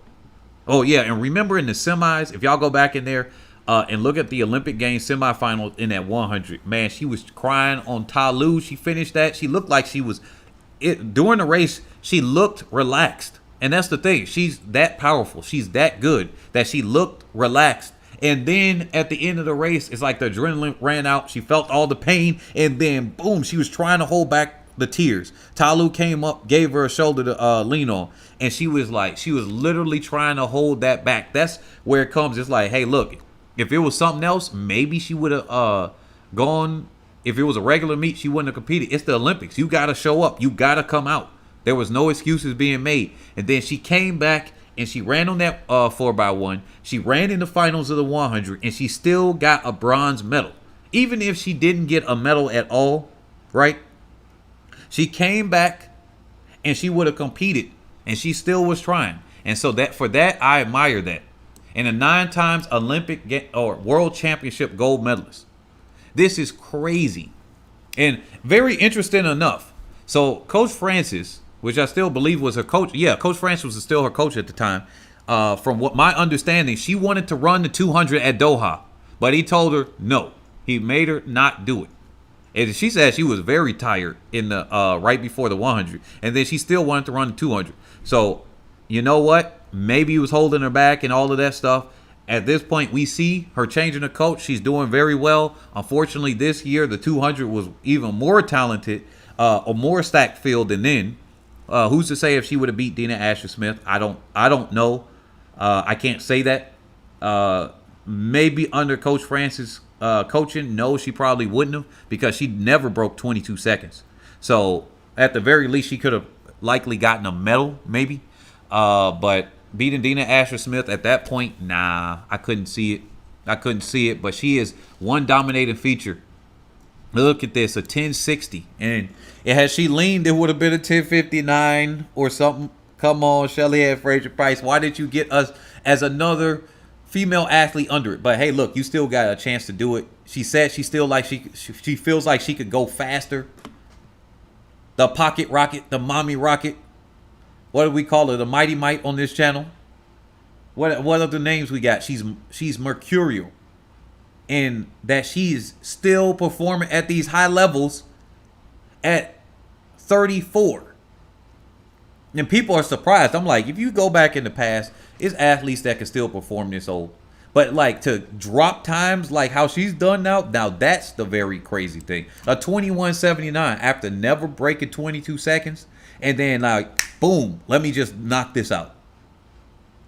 Oh yeah, and remember in the semis, if y'all go back in there and look at the Olympic Games semifinal in that 100, man, she was crying on Talu. She finished that. She looked like she was during the race. She looked relaxed, and that's the thing. She's that powerful. She's that good that she looked relaxed. And then at the end of the race, it's like the adrenaline ran out. She felt all the pain, and then boom, she was trying to hold back the tears. Talu came up, gave her a shoulder to lean on, and she was literally trying to hold that back. That's where it comes. It's like, hey, look, if it was something else, maybe she would have gone. If it was a regular meet, she wouldn't have competed. It's the Olympics. You got to show up. You got to come out. There was no excuses being made. And then she came back and she ran on that 4x1. She ran in the finals of the 100, and she still got a bronze medal. Even if she didn't get a medal at all, right? She came back and she would have competed, and she still was trying. And so that for that, I admire that. And a 9 times Olympic or World Championship gold medalist. This is crazy and very interesting enough. So Coach Francis, which I still believe was her coach. Yeah, Coach Francis was still her coach at the time. From what my understanding, she wanted to run the 200 at Doha, but he told her no. He made her not do it. And she said she was very tired in the right before the 100, and then she still wanted to run the 200. So you know what? Maybe he was holding her back and all of that stuff. At this point, we see her changing the coach. She's doing very well. Unfortunately, this year, the 200 was even more talented, a more stacked field than then. Who's to say if she would have beat Dina Asher-Smith? I don't know. I can't say that. Maybe under Coach Francis' coaching, no, she probably wouldn't have, because she never broke 22 seconds. So at the very least, she could have likely gotten a medal, maybe. But beating Dina Asher-Smith at that point, nah, I couldn't see it. But she is one dominating feature Look at this, a 1060. And had she leaned, it would have been a 1059 or something. Come on, Shelly-Ann Fraser-Pryce. Why did you get us as another female athlete under it? But hey, look, you still got a chance to do it. She said she still like she feels like she could go faster. The pocket rocket, the mommy rocket. What do we call her? The mighty might on this channel. What other names we got? She's mercurial. And that she's still performing at these high levels at 34. And people are surprised. I'm like, if you go back in the past, it's athletes that can still perform this old. But like to drop times like how she's done now that's the very crazy thing. A 21.79 after never breaking 22 seconds. And then like, boom, let me just knock this out.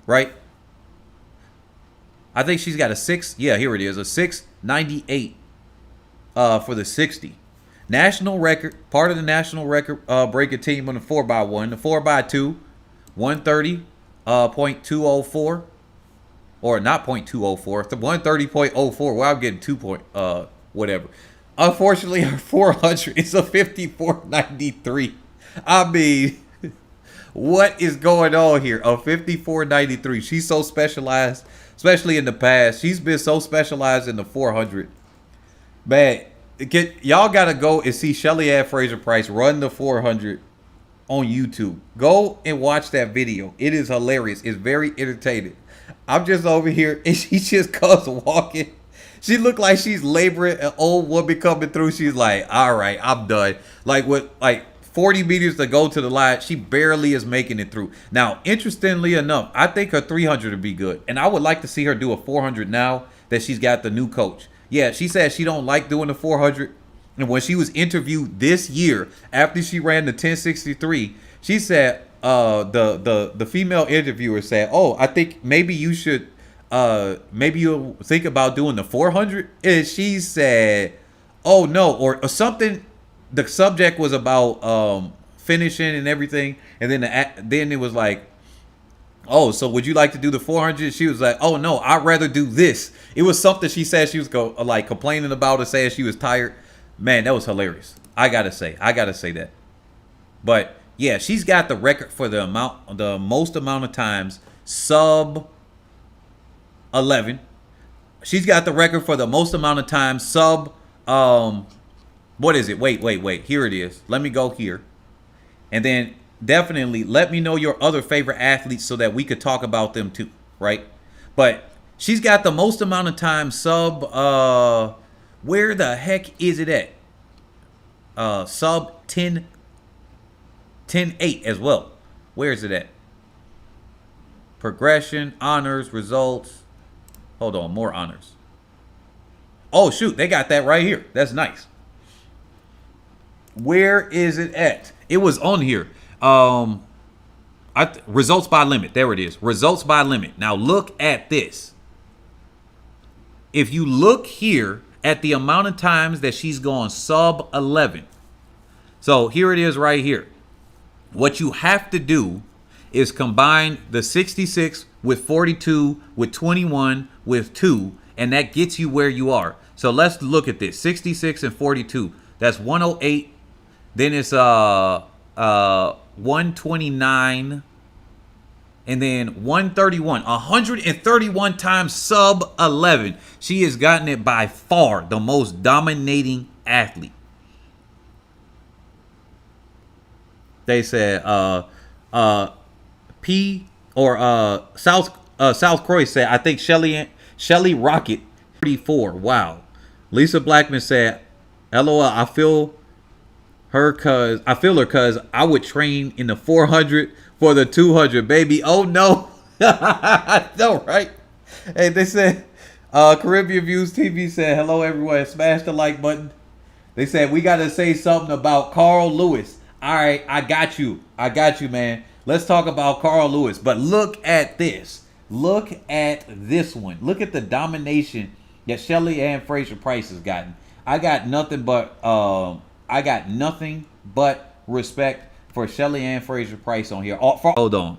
Right? I think she's got a 6. Yeah, here it is. A 6.98 for the 60. National record. Part of the national record breaking team on the 4x1. The 4x2. 130.204. Or not 0.204. The 130.04. Well, I'm getting 2 point whatever. Unfortunately, her 400 is a 54.93. I mean, what is going on here? A 54.93. She's so specialized. Especially in the past. She's been so specialized in the 400. Man, y'all got to go and see Shelly-Ann Fraser-Pryce run the 400 on YouTube. Go and watch that video. It is hilarious. It's very entertaining. I'm just over here and she just comes walking. She looked like she's laboring. An old woman coming through. She's like, all right, I'm done. Like with 40 meters to go to the line, she barely is making it through. Now, interestingly enough, I think her 300 would be good. And I would like to see her do a 400 now that she's got the new coach. Yeah, she said she don't like doing the 400. And when she was interviewed this year, after she ran the 1063, she said, the female interviewer said, oh, I think maybe you should, maybe you'll think about doing the 400. And she said, oh, no, or something. The subject was about finishing and everything, and then it was like, oh, so would you like to do the 400? She was like, oh no, I'd rather do this. It was something she said she was complaining about it, saying she was tired. Man, that was hilarious. I gotta say that. But yeah, she's got the record for the most amount of times sub 11. She's got the record for the most amount of times sub what is it? Wait. Here it is. Let me go here. And then definitely let me know your other favorite athletes so that we could talk about them too, right? But she's got the most amount of time sub, where the heck is it at? Sub 10.8 as well. Where is it at? Progression, honors, results. Hold on, more honors. Oh, shoot, they got that right here. That's nice. Where is it at? It was on here. Results by limit. There it is. Results by limit. Now look at this. If you look here at the amount of times that she's gone sub 11. So here it is right here. What you have to do is combine the 66 with 42 with 21 with 2, and that gets you where you are. So let's look at this. 66 and 42. That's 108. Then it's 129, and then 131. 131 times sub 11. She has gotten it by far the most dominating athlete. They said South Croy said, I think Shelly Rocket 34. Wow. Lisa Blackman said, LOL, I feel her cause I would train in the 400 for the 200, baby. Oh no. No, right? Hey, they said Caribbean Views TV said, hello everyone, smash the like button. They said we gotta say something about Carl Lewis. All right, I got you, man. Let's talk about Carl Lewis. But look at this. Look at this one. Look at the domination that Shelly-Ann Fraser-Pryce has gotten. I got nothing but respect for Shelly-Ann Fraser-Pryce on here. Hold on.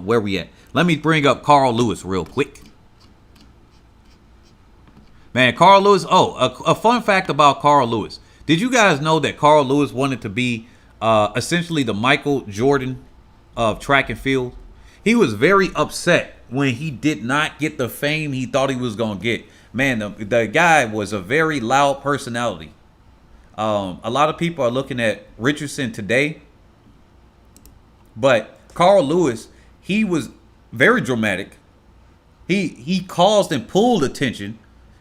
Where we at? Let me bring up Carl Lewis real quick. Man, Carl Lewis. Oh, a fun fact about Carl Lewis. Did you guys know that Carl Lewis wanted to be essentially the Michael Jordan of track and field? He was very upset when he did not get the fame he thought he was going to get. Man, the guy was a very loud personality. A lot of people are looking at Richardson today, but Carl Lewis, he was very dramatic. He caused and pulled attention,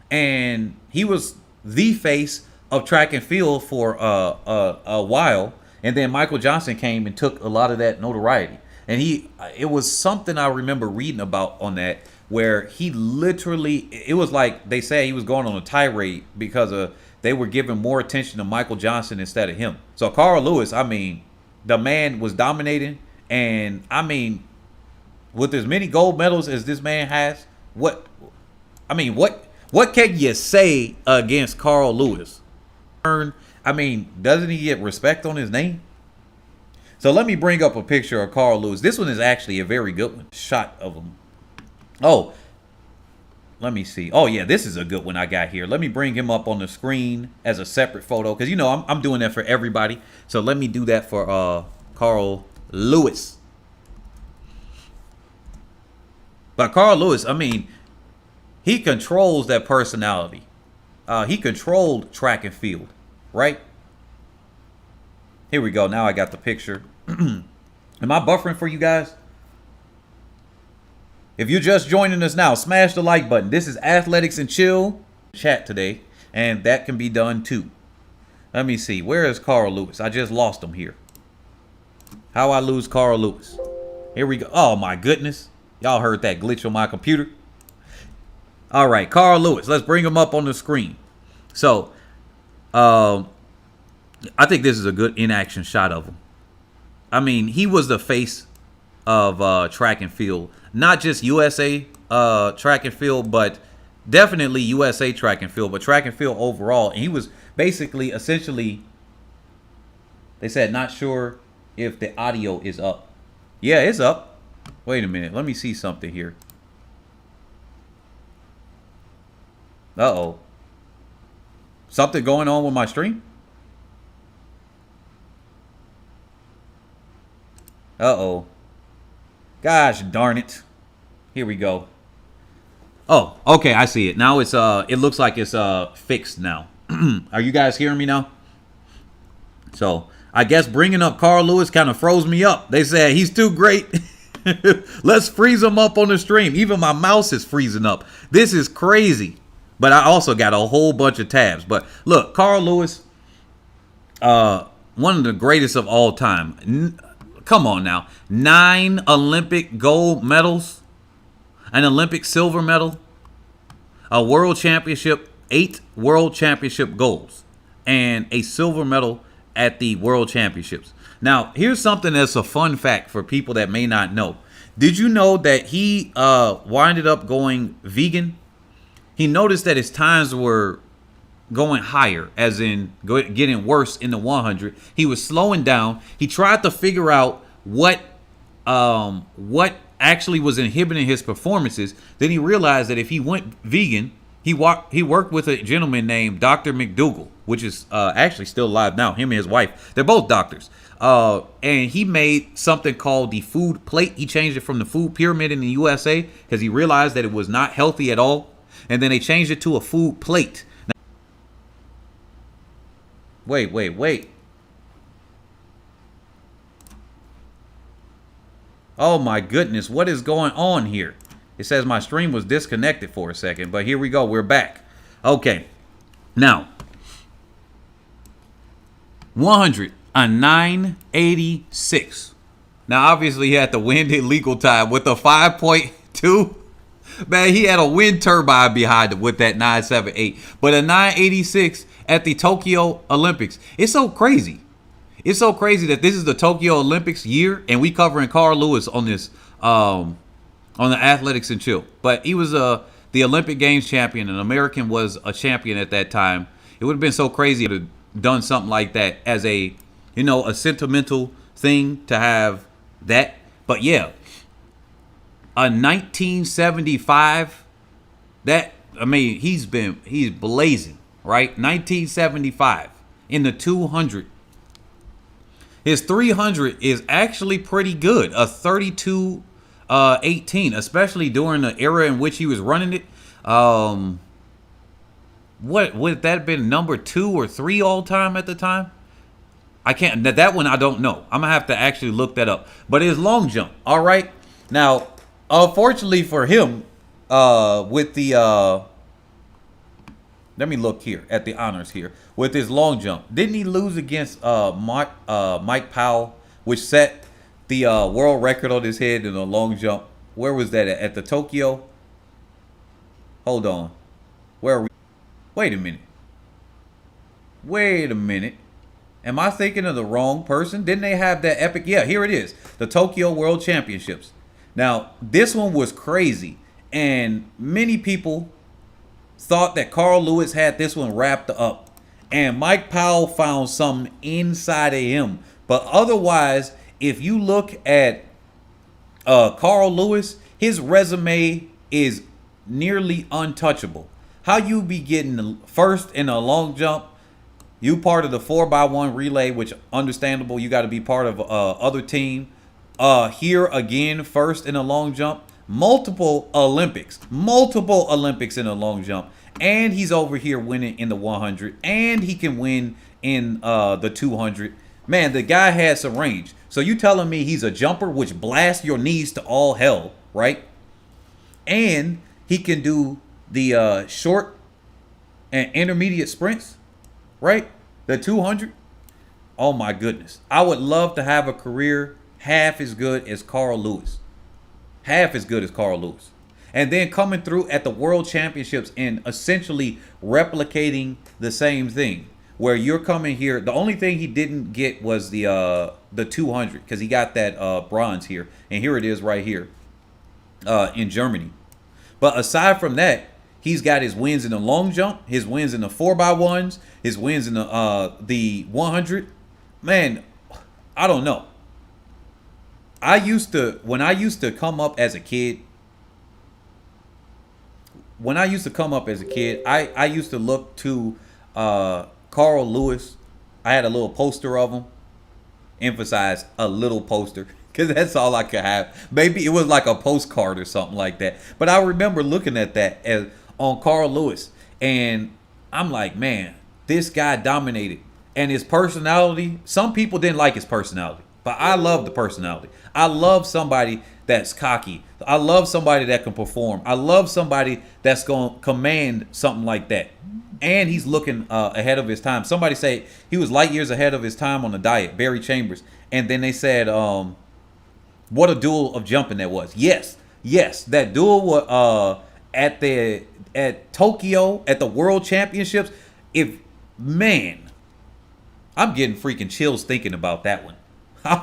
and he was the face of track and field for a while. And then Michael Johnson came and took a lot of that notoriety. And it was something I remember reading about on that, where he literally, it was like they say he was going on a tirade because they were giving more attention to Michael Johnson instead of him. So Carl Lewis, I mean, the man was dominating. And I mean, with as many gold medals as this man has, what can you say against Carl Lewis? I mean, doesn't he get respect on his name? So let me bring up a picture of Carl Lewis. This one is actually a very good one. Shot of him. Oh, let me see. Oh, yeah, this is a good one I got here. Let me bring him up on the screen as a separate photo, because, you know, I'm doing that for everybody. So let me do that for Carl Lewis. But Carl Lewis, I mean, he controls that personality. He controlled track and field, right? Here we go. Now I got the picture. Am I buffering for you guys? If you're just joining us now, smash the like button. This is Athletics and Chill chat today, and that can be done too. Let me see. Where is Carl Lewis? I just lost him here. How I lose Carl Lewis? Here we go. Oh my goodness. Y'all heard that glitch on my computer. All right, Carl Lewis. Let's bring him up on the screen. So, I think this is a good in-action shot of him. I mean, he was the face of track and field. Not just USA track and field, but definitely USA track and field, but track and field overall. And he was basically, essentially, they said, not sure if the audio is up. Yeah, it's up. Wait a minute. Let me see something here. Uh-oh. Something going on with my stream? Uh-oh. Gosh darn it. Here we go. Oh, okay, I see it. Now it's it looks like it's fixed now. Are you guys hearing me now? So, I guess bringing up Carl Lewis kind of froze me up. They said he's too great. Let's freeze him up on the stream. Even my mouse is freezing up. This is crazy. But I also got a whole bunch of tabs. But look, Carl Lewis, one of the greatest of all time. Come on now. 9 Olympic gold medals, an Olympic silver medal, a world championship, 8 world championship golds, and a silver medal at the world championships. Now, here's something that's a fun fact for people that may not know. Did you know that he winded up going vegan? He noticed that his times were going higher, as in getting worse in the 100. He was slowing down. He tried to figure out what actually was inhibiting his performances. Then he realized that if he went vegan, he worked with a gentleman named Dr. McDougall, which is actually still alive now. Him and his wife, they're both doctors. And he made something called the food plate. He changed it from the food pyramid in the USA because he realized that it was not healthy at all. And then they changed it to a food plate. Now, wait. Oh my goodness, what is going on here? It says my stream was disconnected for a second, but here we go, we're back. Okay, now, 100, a 986. Now, obviously, he had the wind in legal time with the 5.2. Man, he had a wind turbine behind it with that 978. But a 986 at the Tokyo Olympics. It's so crazy. It's so crazy that this is the Tokyo Olympics year, and we covering Carl Lewis on this, on the Athletics and Chill. But he was the Olympic Games champion. An American was a champion at that time. It would have been so crazy to have done something like that as a sentimental thing to have that. But yeah. A 1975, that I mean, he's blazing, right? 1975 in the 200. His 300 is actually pretty good. A 32-18, especially during the era in which he was running it. What would that have been, number 2 or 3 all time at the time? I can't. That one I don't know. I'm gonna have to actually look that up. But his long jump, all right. Now, unfortunately for him, with the let me look here at the honors here with his long jump. Didn't he lose against Mike Powell, which set the world record on his head in a long jump? Where was that at the Tokyo? Hold on. Where are we? Wait a minute. Wait a minute. Am I thinking of the wrong person? Didn't they have that epic? Yeah, here it is. The Tokyo World Championships. Now, this one was crazy. And many people thought that Carl Lewis had this one wrapped up. And Mike Powell found something inside of him. But otherwise, if you look at Carl Lewis, his resume is nearly untouchable. How you be getting first in a long jump? You part of the 4x1 relay, which understandable. You got to be part of other team. Here again, first in a long jump. Multiple Olympics in a long jump. And he's over here winning in the 100. And he can win in the 200. Man, the guy has some range. So you telling me he's a jumper, which blasts your knees to all hell, right? And he can do the short and intermediate sprints, right? The 200. Oh my goodness. I would love to have a career half as good as Carl Lewis. Half as good as Carl Lewis. And then coming through at the World Championships and essentially replicating the same thing. Where you're coming here. The only thing he didn't get was the 200. Because he got that bronze here. And here it is right here. In Germany. But aside from that, he's got his wins in the long jump, his wins in the 4x1s, his wins in the 100. Man, I don't know. When I used to come up as a kid, I used to look to Carl Lewis. I had a little poster of him. Emphasize a little poster. Because that's all I could have. Maybe it was like a postcard or something like that. But I remember looking at that on Carl Lewis. And I'm like, man, this guy dominated. And his personality, some people didn't like his personality. But I love the personality. I love somebody that's cocky. I love somebody that can perform. I love somebody that's going to command something like that. And he's looking ahead of his time. Somebody say he was light years ahead of his time on the diet, Barry Chambers. And then they said, what a duel of jumping that was. Yes, that duel at Tokyo at the World Championships. I'm getting freaking chills thinking about that one. I'm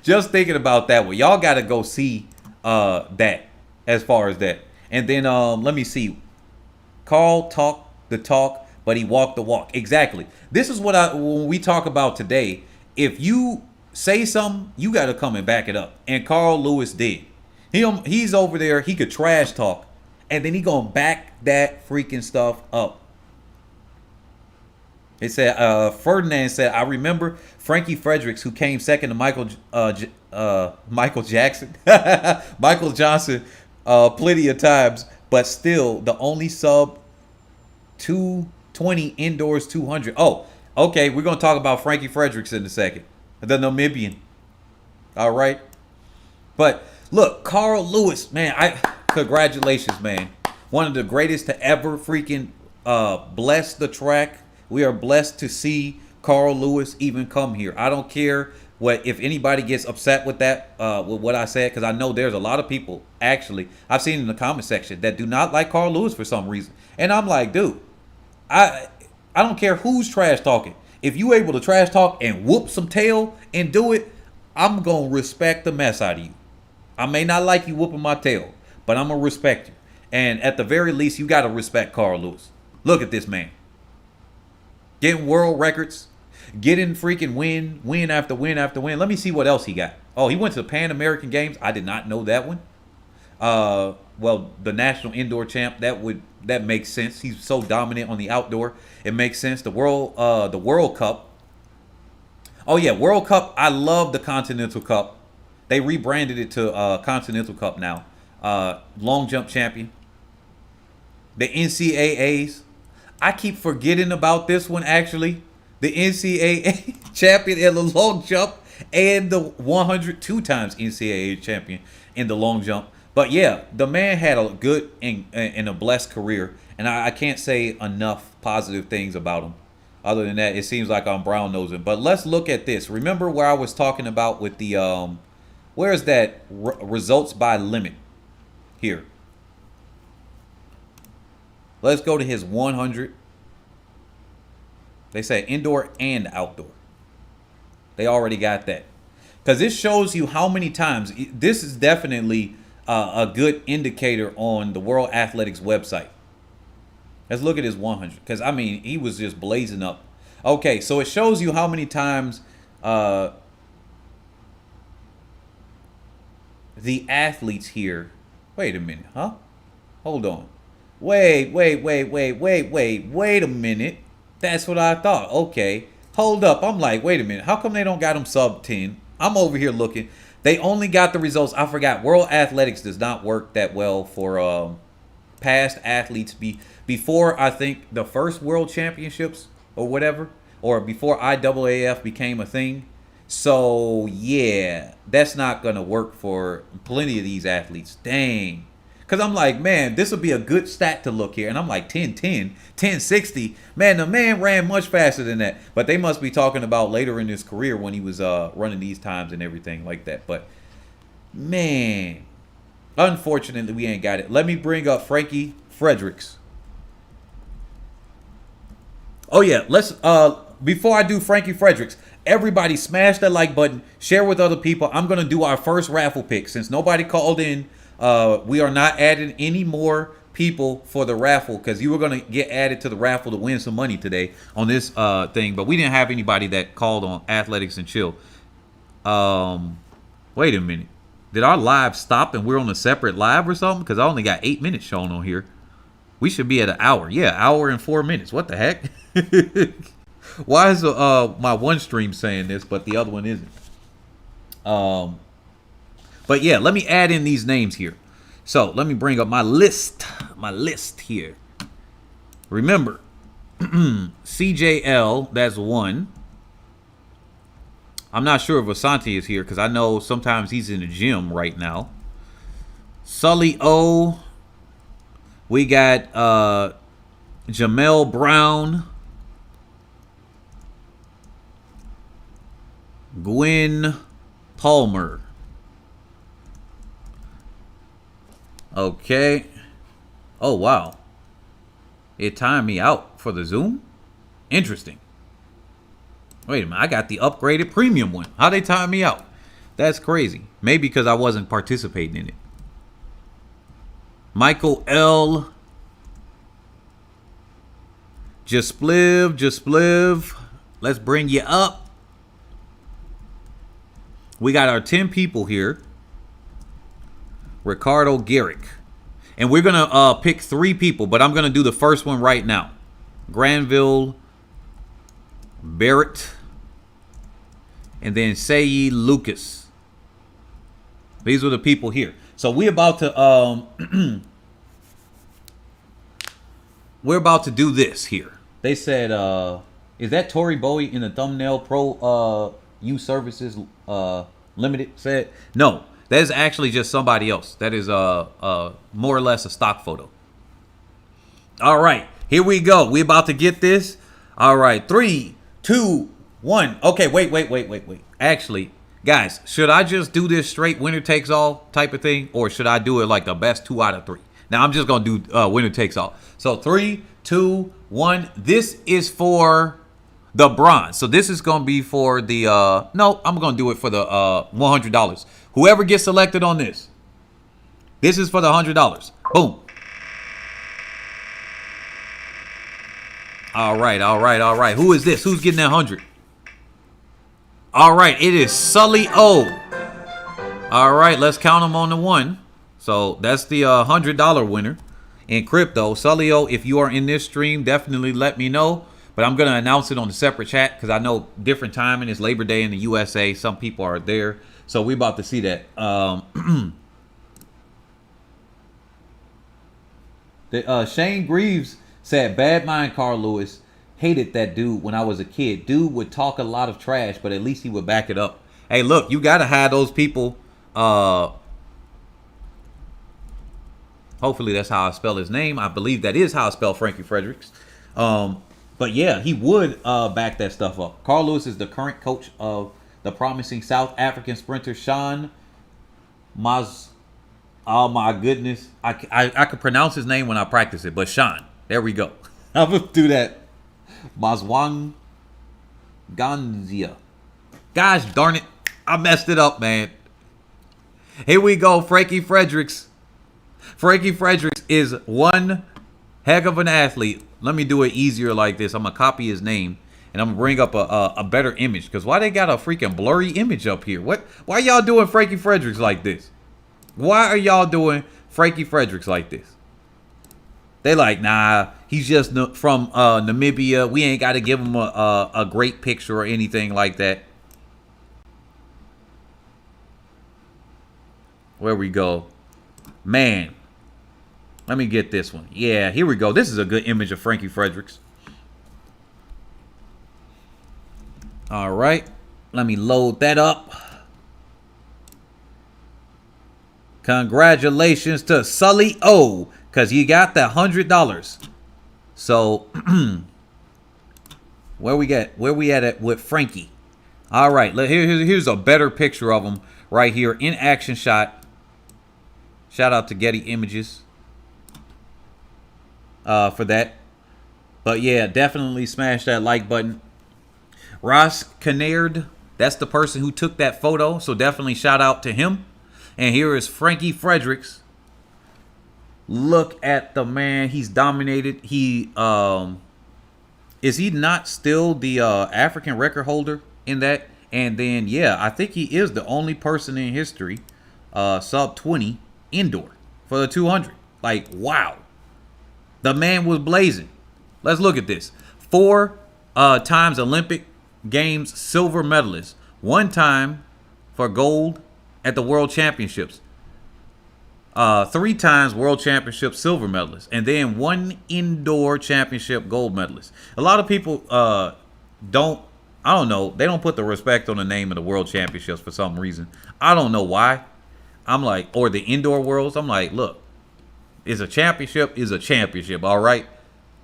just thinking about that one. Y'all got to go see that as far as that. And then let me see. Carl talked the talk, but he walked the walk. Exactly. This is what when we talk about today. If you say something, you got to come and back it up. And Carl Lewis did. He's over there. He could trash talk. And then he going to back that freaking stuff up. It said, Ferdinand said, I remember Frankie Fredericks, who came second to Michael Jackson. Michael Johnson plenty of times. But still, the only sub 220 indoors 200. Oh, okay. We're going to talk about Frankie Fredericks in a second. The Namibian. All right. But look, Carl Lewis, man, congratulations, man. One of the greatest to ever freaking bless the track. We are blessed to see Carl Lewis even come here. I don't care if anybody gets upset with that, with what I said, because I know there's a lot of people, actually, I've seen in the comment section that do not like Carl Lewis for some reason. And I'm like, dude, I don't care who's trash talking. If you able to trash talk and whoop some tail and do it, I'm going to respect the mess out of you. I may not like you whooping my tail, but I'm going to respect you. And at the very least, you got to respect Carl Lewis. Look at this man. Getting world records. Getting freaking win after win after win. Let me see what else he got. Oh, he went to the Pan American Games. I did not know that one. Well, the national indoor champ, that makes sense. He's so dominant on the outdoor. It makes sense. The World Cup. Oh yeah, World Cup. I love the Continental Cup. They rebranded it to Continental Cup now. Long jump champion. The NCAAs. I keep forgetting about this one actually. The NCAA champion in the long jump and the 100 2 times NCAA champion in the long jump. But yeah, the man had a good and a blessed career, and I can't say enough positive things about him. Other than that, it seems like I'm brown nosing. But let's look at this. Remember where I was talking about with the where's that results by limit here? Let's go to his 100. They say indoor and outdoor. They already got that. Because this shows you how many times. This is definitely a good indicator on the World Athletics website. Let's look at his 100. Because, I mean, he was just blazing up. Okay, so it shows you how many times the athletes here. Wait a minute, huh? Hold on. Wait a minute. That's what I thought. Okay. Hold up. I'm like, wait a minute. How come they don't got them sub 10? I'm over here looking. They only got the results. I forgot. World Athletics does not work that well for past athletes. Before, I think, the first World Championships or whatever, or before IAAF became a thing. So, yeah, that's not going to work for plenty of these athletes. Dang. Because I'm like, man, this would be a good stat to look here. And I'm like, 10:10, 10:60. Man, the man ran much faster than that. But they must be talking about later in his career when he was running these times and everything like that. But, man, unfortunately, we ain't got it. Let me bring up Frankie Fredericks. Oh, yeah, let's, before I do Frankie Fredericks, everybody smash that like button, share with other people. I'm going to do our first raffle pick. Since nobody called in, we are not adding any more people for the raffle because you were going to get added to the raffle to win some money today on this thing. But we didn't have anybody that called on Athletics and Chill. Wait a minute. Did our live stop and we're on a separate live or something? Because I only got 8 minutes shown on here. We should be at an hour. Yeah, hour and 4 minutes. What the heck? Why is my one stream saying this, but the other one isn't? But yeah, let me add in these names here. So let me bring up my list here. Remember, CJL, that's one. I'm not sure if Asante is here because I know sometimes he's in the gym right now. Sully O. We got Jamel Brown. Gwen Palmer. Okay. Oh, wow. It timed me out for the Zoom? Interesting. Wait a minute. I got the upgraded premium one. How'd they time me out? That's crazy. Maybe because I wasn't participating in it. Michael L. Jaspliv. Let's bring you up. We got our 10 people here. Ricardo Garrick. And we're going to pick 3 people, but I'm going to do the first one right now. Granville Barrett. And then Sayi Lucas. These were the people here. So we're about to we're about to do this here. They said, is that Tory Bowie in the thumbnail Pro U Services Limited said? No. That is actually just somebody else. That is more or less a stock photo. All right, here we go. We about to get this. All right, 3, 2, 1. Okay, wait. Actually, guys, should I just do this straight winner takes all type of thing, or should I do it like the best 2 out of 3? Now I'm just gonna do winner takes all. So 3, 2, 1. This is for the bronze. So this is gonna be for the no, I'm gonna do it for the $100. Whoever gets selected on this is for the $100. Boom. All right. Who is this? Who's getting that 100? All right, it is Sully O. All right, let's count them on the 1. So that's the $100 winner in crypto. Sully-O, if you are in this stream, definitely let me know. But I'm going to announce it on the separate chat because I know different timing. It's Labor Day in the USA. Some people are there. So we about to see that. Shane Greaves said, bad mind Carl Lewis. Hated that dude when I was a kid. Dude would talk a lot of trash, but at least he would back it up. Hey, look, you got to have those people. Hopefully that's how I spell his name. I believe that is how I spell Frankie Fredericks. But yeah, he would back that stuff up. Carl Lewis is the current coach of the promising South African sprinter Sean Maz. Oh my goodness, I could pronounce his name when I practice it, but Sean. There we go. I'm gonna do that. Mazwang Ganzia. Gosh darn it, I messed it up, man. Here we go, Frankie Fredericks. Frankie Fredericks is one heck of an athlete. Let me do it easier like this. I'm going to copy his name, and I'm going to bring up a better image. Because why they got a freaking blurry image up here? Why y'all doing Frankie Fredericks like this? Why are y'all doing Frankie Fredericks like this? They like, nah, he's just from Namibia. We ain't got to give him a great picture or anything like that. Where we go. Man. Let me get this one. Yeah, here we go. This is a good image of Frankie Fredericks. All right. Let me load that up. Congratulations to Sully-O, because you got that $100. So, where we at with Frankie? All right. Here's a better picture of him right here in action shot. Shout out to Getty Images. For that. But yeah, definitely smash that like button. Ross Kinnaird, that's the person who took that photo, so definitely shout out to him. And here is Frankie Fredericks. Look at the man. He's dominated. He is he not still the African record holder in that? And then yeah, I think he is the only person in history sub 20 indoor for the 200. Like, wow. The man was blazing. Let's look at this. 4 times Olympic Games silver medalist. 1 time for gold at the World Championships. 3 times World Championship silver medalist. And then 1 indoor championship gold medalist. A lot of people I don't know. They don't put the respect on the name of the World Championships for some reason. I don't know why. I'm like, or the indoor worlds. I'm like, look. Is a championship, all right?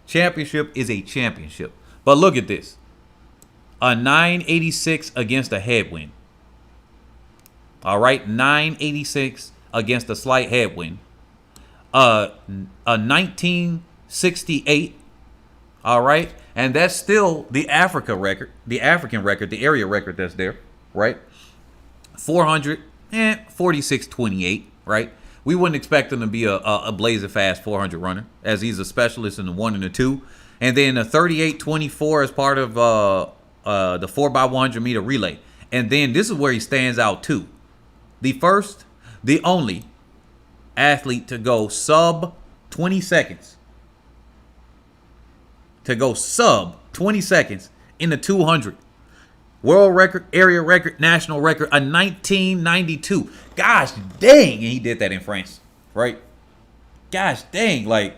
Championship is a championship. But look at this. A 986 against a headwind. All right, 986 against a slight headwind. A 1968, all right? And that's still the African record, the area record that's there, right? 46.28, right? We wouldn't expect him to be a blazing fast 400 runner, as he's a specialist in the 1 and the 2. And then a 38.24 as part of the 4x100 meter relay. And then this is where he stands out too. The first, the only athlete to go sub 20 seconds. To go sub 20 seconds in the 200. World record, area record, national record, a 1992. Gosh dang, and he did that in France, right? Gosh dang, like,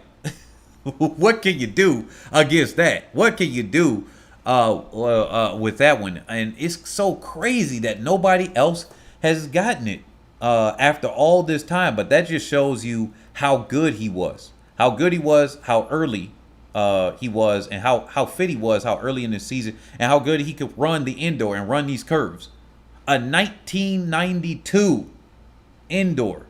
what can you do against that? What can you do with that one? And it's so crazy that nobody else has gotten it after all this time. But that just shows you how good he was. How good he was, how early he was, and how fit he was, how early in the season, and how good he could run the indoor and run these curves. A 1992 indoor.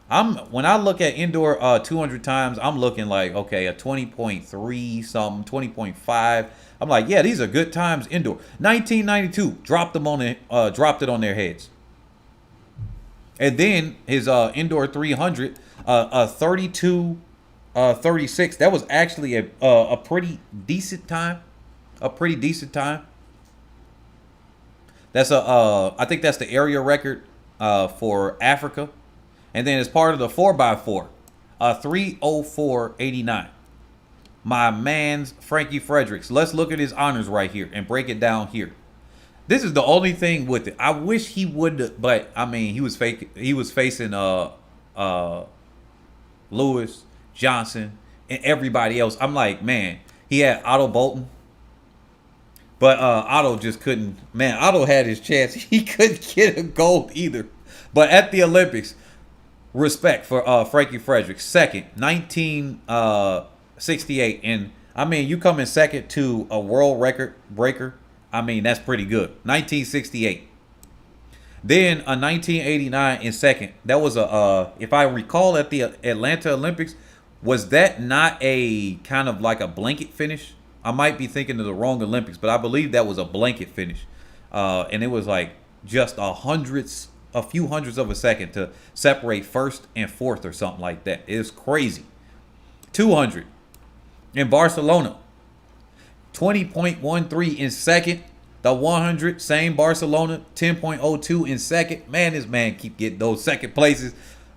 When I look at indoor 200 times, I'm looking like, okay, a 20.3 something, 20.5. I'm like, yeah, these are good times indoor. 1992 dropped it on their heads. And then his indoor 300, 32. 36. That was actually a pretty decent time. That's I think that's the area record for Africa. And then as part of the 4x4, 304.89. My man's Frankie Fredericks. Let's look at his honors right here and break it down here. This is the only thing with it. I wish he would, but I mean, he was fake. He was facing Lewis, Johnson, and everybody else. I'm like, man, he had Otto Bolton, but Otto just couldn't. Man, Otto had his chance. He couldn't get a gold either. But at the Olympics, respect for Frankie Fredericks. Second, 1968, and I mean, you come in second to a world record breaker. I mean, that's pretty good. 1968. Then a 1989 in second. That was a, if I recall, at the Atlanta Olympics, was that not a kind of like a blanket finish? I might be thinking of the wrong Olympics, but I believe that was a blanket finish. And it was like just a few hundredths of a second to separate first and fourth or something like that. It's crazy. 200 in Barcelona. 20.13 in second. The 100, same Barcelona, 10.02 in second. Man, this man keep getting those second places.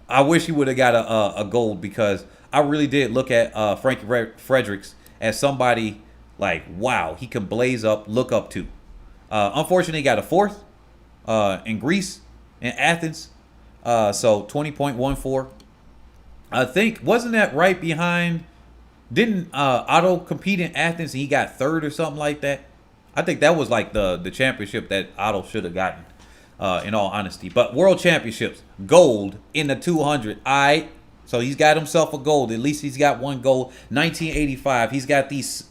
I wish he would have got a gold, because I really did look at Frankie Fredericks as somebody like, wow, he can blaze up, look up to. Unfortunately, he got a fourth in Greece, in Athens. So 20.14. I think, wasn't that right behind? Didn't Otto compete in Athens and he got third or something like that? I think that was like the championship that Otto should have gotten, in all honesty. But World Championships, gold in the 200. All right, so he's got himself a gold. At least he's got one gold. 1985, he's got these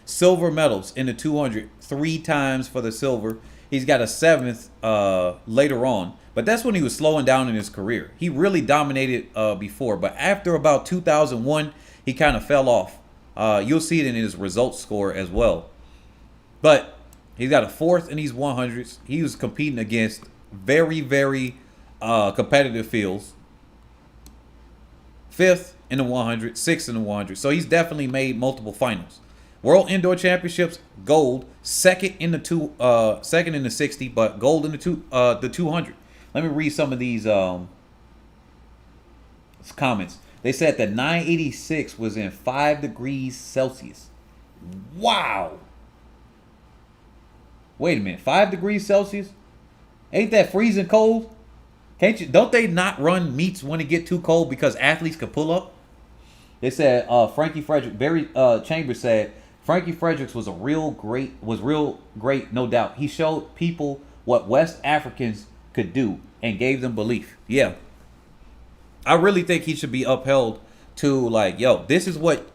silver medals in the 200, 3 times for the silver. He's got a 7th later on. But that's when he was slowing down in his career. He really dominated before. But after about 2001, he kind of fell off. You'll see it in his results score as well. But he's got a 4th in these 100s. He was competing against very, very competitive fields. 5th in the 100, 6th in the 100. So he's definitely made multiple finals. World Indoor Championships, gold. Second in the 60, but gold in the 200. Let me read some of these comments. They said that 986 was in 5 degrees Celsius. Wow. Wait a minute, 5 degrees Celsius? Ain't that freezing cold? Don't they not run meets when it get too cold because athletes can pull up? They said Frankie Fredericks, Barry Chambers said Frankie Fredericks was real great, no doubt. He showed people what West Africans could do and gave them belief. Yeah. I really think he should be upheld to, like, yo, this is what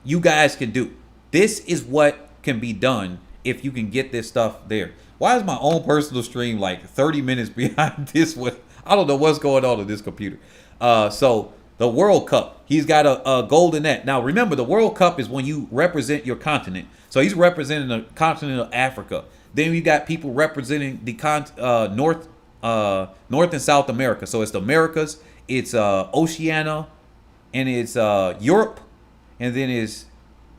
you guys can do. This is what can be done if you can get this stuff there. Why is my own personal stream like 30 minutes behind this one? I don't know what's going on in this computer. So the World Cup, he's got a gold in that. Now, remember, the World Cup is when you represent your continent. So he's representing the continent of Africa. Then you got people representing the North and South America. So it's the Americas, it's Oceania, and it's Europe, and then it's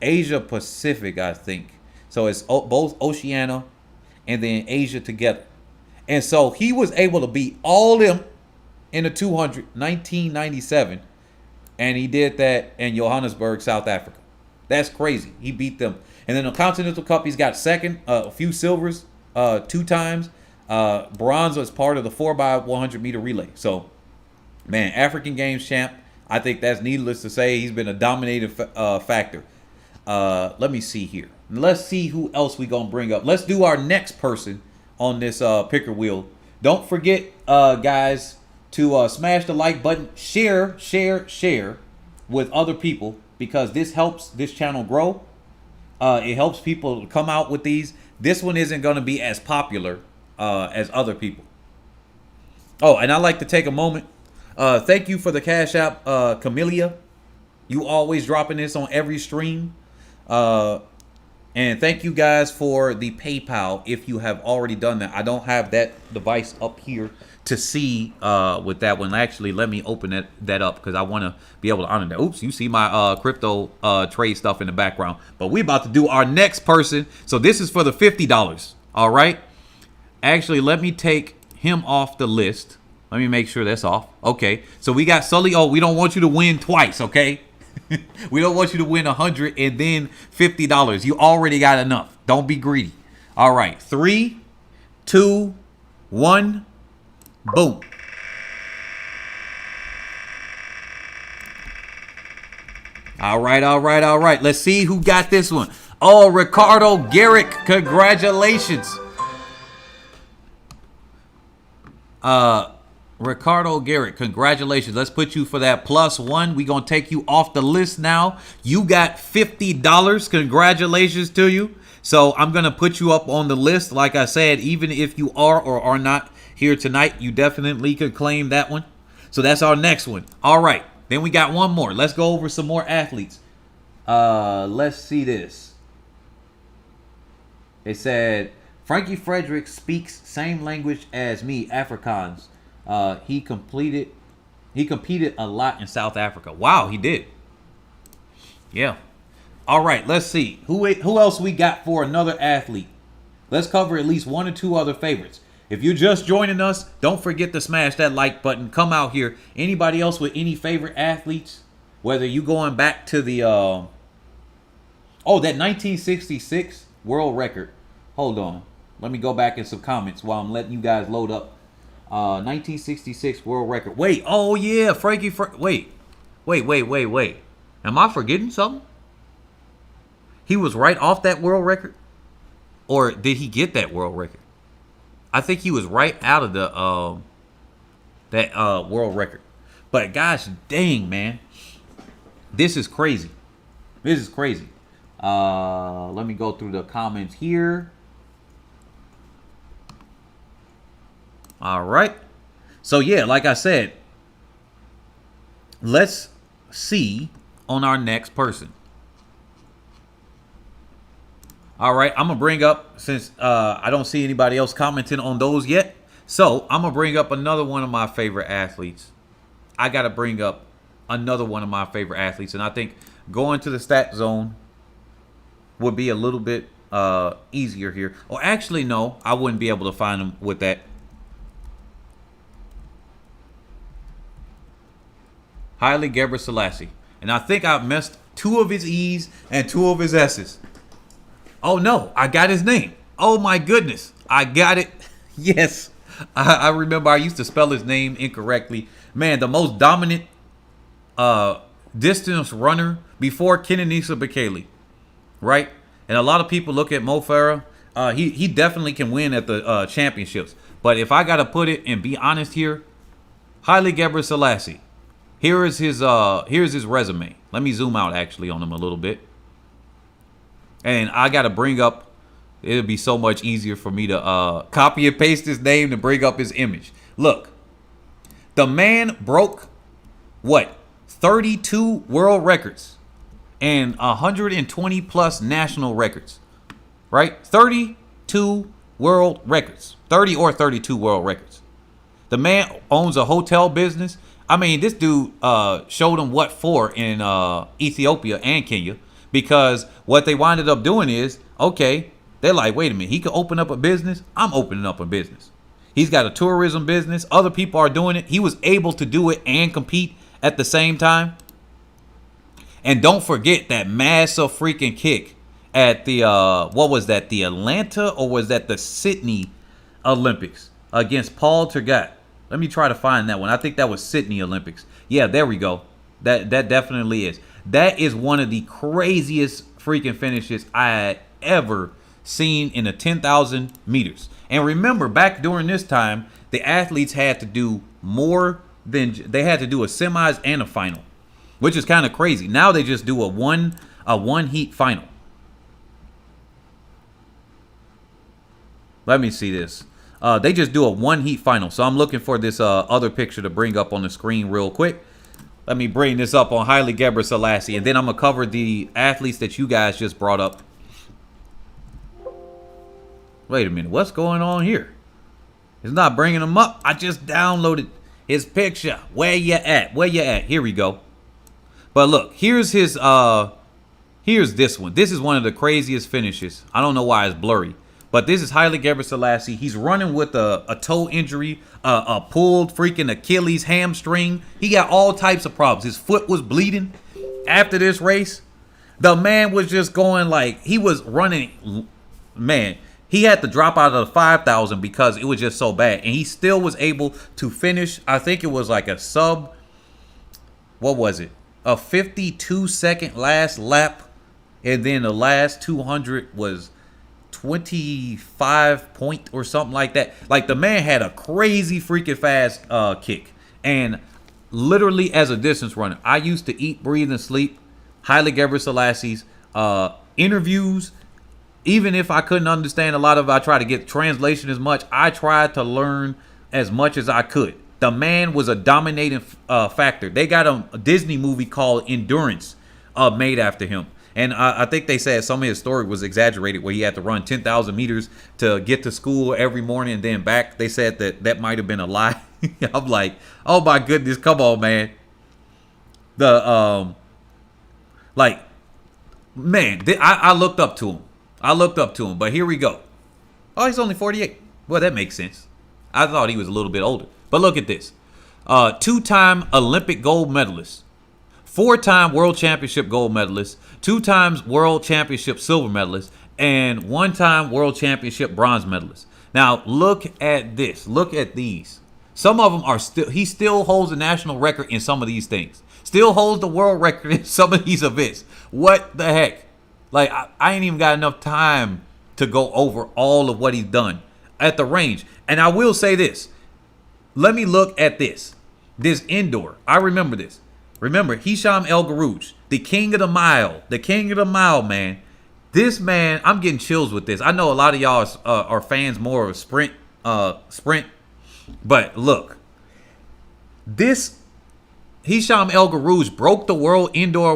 Asia Pacific, I think. So it's both Oceania and then Asia together. And so he was able to beat all them in the 200, 1997. And he did that in Johannesburg, South Africa. That's crazy. He beat them. And then the Continental Cup, he's got second, a few silvers, 2 times. Bronze was part of the 4x100 meter relay. So, man, African Games champ. I think that's needless to say. He's been a dominating factor. Let me see here. Let's see who else we gonna bring up. Let's do our next person on this picker wheel. Don't forget, guys, to smash the like button, share with other people, because this helps this channel grow. It helps people come out with these. This one isn't gonna be as popular as other people. Oh, and I'd like to take a moment. Thank you for the Cash App, Camellia. You always dropping this on every stream. And thank you guys for the PayPal if you have already done that. I don't have that device up here to see with that one. Actually, let me open that up because I want to be able to honor that. Oops, you see my crypto trade stuff in the background. But we're about to do our next person. So this is for the $50. All right. Actually, let me take him off the list. Let me make sure that's off. Okay, so we got Sully. Oh, we don't want you to win twice, okay? We don't want you to win $100 and then $50. You already got enough. Don't be greedy. All right, 3, 2, 1, boom. All right. Let's see who got this one. Oh, Ricardo Garrick. Congratulations. Ricardo Garrett, congratulations. Let's put you for that +1. We're going to take you off the list now. You got $50. Congratulations to you. So I'm going to put you up on the list. Like I said, even if you are or are not here tonight, you definitely could claim that one. So that's our next one. All right. Then we got one more. Let's go over some more athletes. Let's see this. It said, Frankie Fredericks speaks same language as me, Afrikaans. He competed a lot in South Africa. Wow, he did. Yeah. All right, let's see. Who else we got for another athlete? Let's cover at least 1 or 2 other favorites. If you're just joining us, don't forget to smash that like button. Come out here. Anybody else with any favorite athletes? Whether you going back to the that 1966 world record. Hold on. Let me go back in some comments while I'm letting you guys load up. 1966 world record. Wait. Oh yeah, Frankie. Wait. Am I forgetting something? He was right off that world record, or did he get that world record? I think he was right out of the world record. But gosh dang, man, this is crazy. Let me go through the comments here. All right. So yeah, like I said, let's see on our next person. All right, I'm going to bring up, since I don't see anybody else commenting on those yet, so I'm going to bring up another one of my favorite athletes. I got to bring up another one of my favorite athletes, and I think going to the stat zone would be a little bit easier here. Or actually, no, I wouldn't be able to find him with that. Haile Gebrselassie. And I think I missed 2 of his E's and 2 of his S's. Oh, no, I got his name. Oh, my goodness. I got it. Yes. I remember I used to spell his name incorrectly. Man, the most dominant distance runner before Kenenisa Bekele, right? And a lot of people look at Mo Farah. He definitely can win at the championships. But if I got to put it and be honest here, Haile Gebrselassie. Here's his resume. Let me zoom out actually on him a little bit. And I got to bring up, it'll be so much easier for me to copy and paste his name to bring up his image. Look, the man broke, 32 world records and 120 plus national records, right? 32 world records, 30 or 32 world records. The man owns a hotel business. I mean, this dude showed him what for in Ethiopia and Kenya. Because what they winded up doing is, okay, they're like, wait a minute, he could open up a business. I'm opening up a business. He's got a tourism business. Other people are doing it. He was able to do it and compete at the same time. And don't forget that massive freaking kick at the, what was that, the Atlanta or was that the Sydney Olympics against Paul Tergat. Let me try to find that one. I think that was Sydney Olympics. Yeah, there we go. That definitely is. That is one of the craziest freaking finishes I had ever seen in the 10,000 meters. And remember, back during this time, the athletes had to do more than, they had to do a semis and a final, which is kind of crazy. Now they just do a one heat final. Let me see this. They just do a 1 heat final. So I'm looking for this other picture to bring up on the screen real quick. Let me bring this up on Haile Gebrselassie, and then I'm going to cover the athletes that you guys just brought up. Wait a minute. What's going on here? It's not bringing them up. I just downloaded his picture. Where you at? Where you at? Here we go. But look, here's his, here's this one. This is one of the craziest finishes. I don't know why it's blurry. But this is Haile Gebrselassie. He's running with a toe injury, a pulled freaking Achilles hamstring. He got all types of problems. His foot was bleeding after this race. The man was just going like, he was running, man. He had to drop out of the 5,000 because it was just so bad. And he still was able to finish, I think it was like a sub, what was it? A 52-second last lap. And then the last 200 was 25 point or something like that. Like, the man had a crazy freaking fast kick. And literally as a distance runner, I used to eat, breathe, and sleep Haile Gebrselassie interviews. Even if I couldn't understand a lot of it, I tried to get translation as much. I tried to learn as much as I could. The man was a dominating factor. They got a Disney movie called Endurance made after him. And I think they said some of his story was exaggerated, where he had to run 10,000 meters to get to school every morning and then back. They said that might have been a lie. I'm like, oh my goodness, come on, man. I looked up to him. But here we go. Oh, he's only 48. Well, that makes sense. I thought he was a little bit older. But look at this. 2-time Olympic gold medalist. 4-time World Championship gold medalist. 2 times World Championship silver medalist. And 1-time World Championship bronze medalist. Now, look at this. Look at these. Some of them are still, he still holds the national record in some of these things. Still holds the world record in some of these events. What the heck? Like, I ain't even got enough time to go over all of what he's done at the range. And I will say this. Let me look at this. This indoor. I remember this. Remember, Hicham El Guerrouj, the king of the mile. The king of the mile, man. This man, I'm getting chills with this. I know a lot of y'all are fans more of sprint. But look. This Hicham El Guerrouj broke the indoor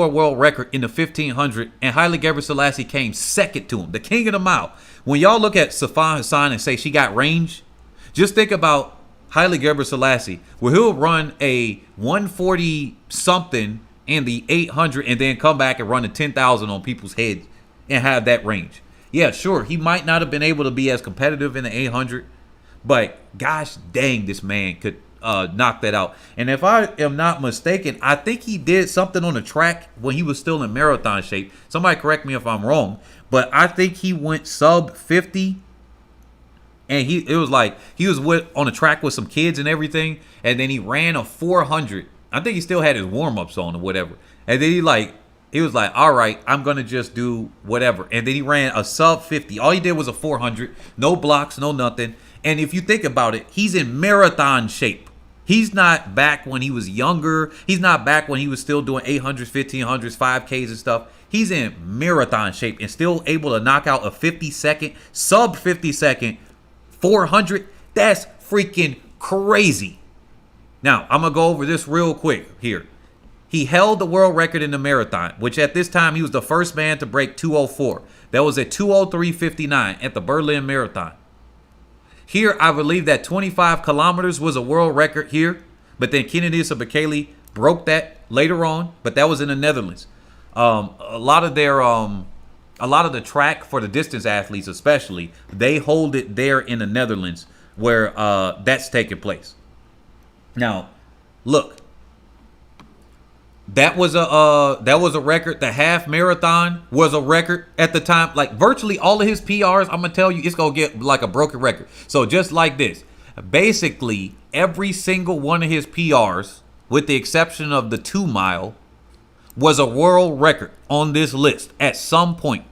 world record in the 1500, and Haile Gebrselassie came second to him, the king of the mile. When y'all look at Safan Hassan and say she got range, just think about Haile Gebrselassie, where he'll run a 140 something in the 800 and then come back and run a 10,000 on people's heads and have that range. Yeah, sure, he might not have been able to be as competitive in the 800, but gosh dang, this man could knock that out. And if I am not mistaken, I think he did something on the track when he was still in marathon shape. Somebody correct me if I'm wrong, but I think he went sub 50. And it was like he was on the track with some kids and everything, and then he ran a 400. I think he still had his warm-ups on or whatever. And then he was like, all right, I'm gonna just do whatever. And then he ran a sub 50. All he did was a 400, no blocks, no nothing. And if you think about it, he's in marathon shape. He's not back when he was younger. He's not back when he was still doing 800s, 1500s, 5Ks and stuff. He's in marathon shape and still able to knock out a 50-second, sub 50-second 400. That's freaking crazy. Now, I'm going to go over this real quick here. He held the world record in the marathon, which at this time he was the first man to break 204. That was at 203.59 at the Berlin Marathon. Here, I believe that 25 kilometers was a world record here, but then Kennedy Bekele broke that later on, but that was in the Netherlands. A lot of the track for the distance athletes, especially, they hold it there in the Netherlands where that's taking place. Now, look, that was a record. The half marathon was a record at the time. Like virtually all of his PRs, I'm gonna tell you, it's gonna get like a broken record. So just like this, basically every single one of his PRs, with the exception of the 2 mile, was a world record on this list at some point.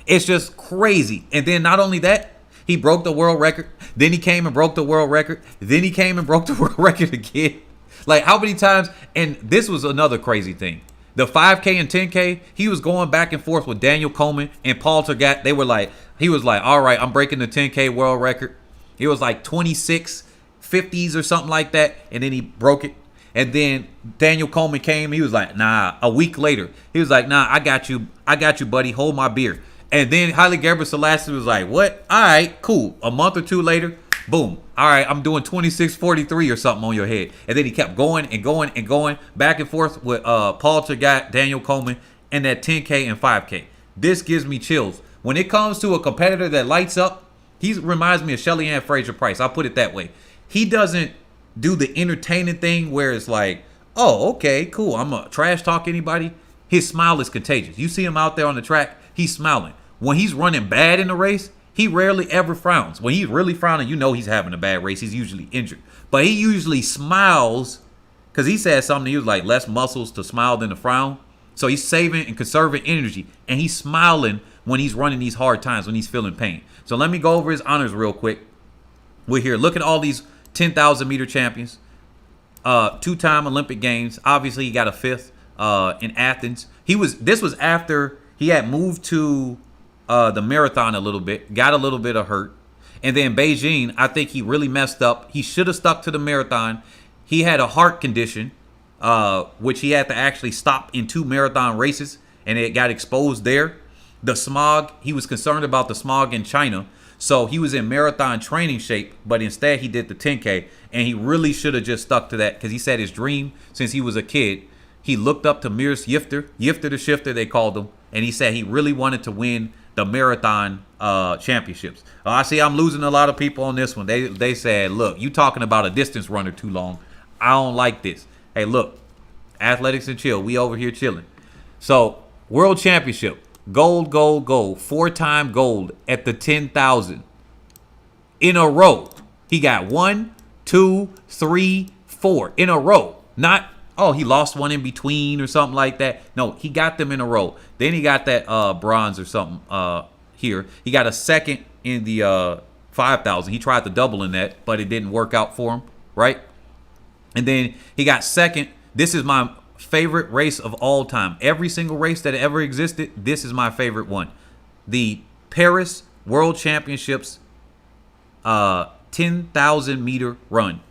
It's just crazy. And then not only that, he broke the world record. Then he came and broke the world record. Then he came and broke the world record again. Like how many times? And this was another crazy thing. The 5K and 10K, he was going back and forth with Daniel Coleman and Paul Tergat. He was like, all right, I'm breaking the 10K world record. He was like 26.50s or something like that. And then he broke it. And then Daniel Coleman came. He was like, nah, a week later. He was like, nah, I got you, buddy. Hold my beer. And then Haile Gebrselassie was like, what? All right, cool. A month or two later, boom. All right, I'm doing 26.43 or something on your head. And then he kept going and going and going back and forth with Paul Tergat, Daniel Coleman, and that 10K and 5K. This gives me chills When it comes to a competitor that lights up, he reminds me of Shelly-Ann Fraser-Pryce. I'll put it that way. He doesn't do the entertaining thing where it's like, oh, okay, cool, I'm going to trash talk anybody. His smile is contagious. You see him out there on the track, he's smiling. When he's running bad in the race, he rarely ever frowns. When he's really frowning, you know he's having a bad race. He's usually injured. But he usually smiles because he said something, he was like, less muscles to smile than to frown. So he's saving and conserving energy, and he's smiling when he's running these hard times, when he's feeling pain. So let me go over his honors real quick. We're here. Look at all these 10,000 meter champions. Two-time Olympic Games. Obviously, he got a fifth in Athens. This was after he had moved to the marathon a little bit, got a little bit of hurt. And then Beijing, I think he really messed up. He should have stuck to the marathon. He had a heart condition, which he had to actually stop in 2 marathon races, and it got exposed there. The smog, he was concerned about the smog in China. So he was in marathon training shape, but instead he did the 10K, and he really should have just stuck to that because he said his dream since he was a kid, he looked up to Mirs Yifter the Shifter, they called him, and he said he really wanted to win the marathon championships. I see I'm losing a lot of people on this one. They said, look, you talking about a distance runner too long. I don't like this. Hey, look, athletics and chill. We over here chilling. So, world championship. Gold, 4-time gold at the 10,000 in a row. He got 1, 2, 3, 4 in a row. Not, oh, he lost one in between or something like that. No, he got them in a row. Then he got that bronze or something here. He got a second in the 5,000. He tried to double in that, but it didn't work out for him, right? And then he got second. This is my favorite race of all time. Every single race that ever existed, this is my favorite one. The Paris World Championships 10,000 meter run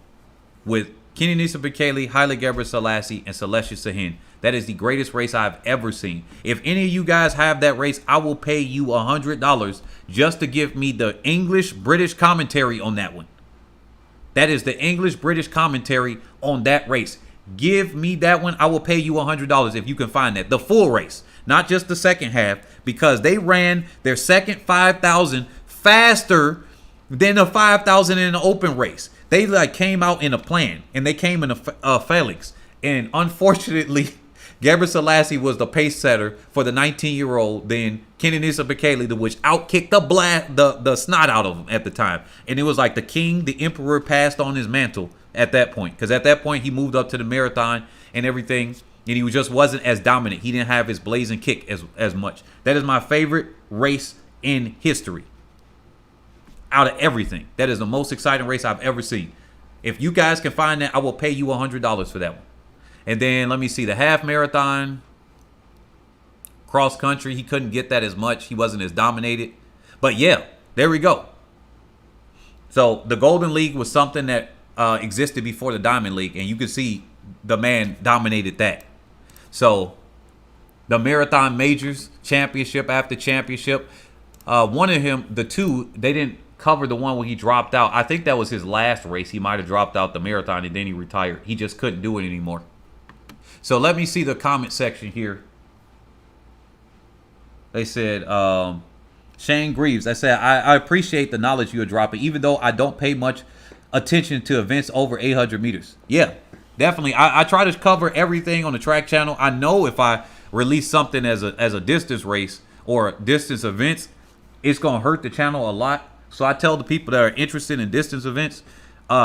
with Kenenisa Bekele, Haile Gebrselassie, and Celestia Sahin. That is the greatest race I've ever seen. If any of you guys have that race, I will pay you $100 just to give me the English-British commentary on that one. That is the English-British commentary on that race. Give me that one. I will pay you $100 if you can find that. The full race, not just the second half, because they ran their second 5,000 faster than the 5,000 in the open race. They like came out in a plan, and they came in a phalanx. And unfortunately, Gebrselassie was the pace setter for the 19-year-old, then Kenenisa Bekele, which outkicked the snot out of him at the time. And it was like the king, the emperor passed on his mantle at that point. Because at that point, he moved up to the marathon and everything, and he just wasn't as dominant. He didn't have his blazing kick as much. That is my favorite race in history. Out of everything. That is the most exciting race I've ever seen. If you guys can find that, I will pay you $100 for that one. And then let me see the half marathon, cross country. He couldn't get that as much. He wasn't as dominated. But yeah, there we go. So the Golden League was something that existed before the Diamond League, and you can see the man dominated that. So the marathon majors, championship after championship. One of him, the two, they didn't cover the one where he dropped out. I think that was his last race. He might have dropped out the marathon and then he retired. He just couldn't do it anymore. So let me see the comment section here. They said, Shane Greaves, I said, I appreciate the knowledge you are dropping, even though I don't pay much attention to events over 800 meters. Yeah, definitely. I try to cover everything on the track channel. I know if I release something as a distance race or distance events, it's going to hurt the channel a lot. So I tell the people that are interested in distance events,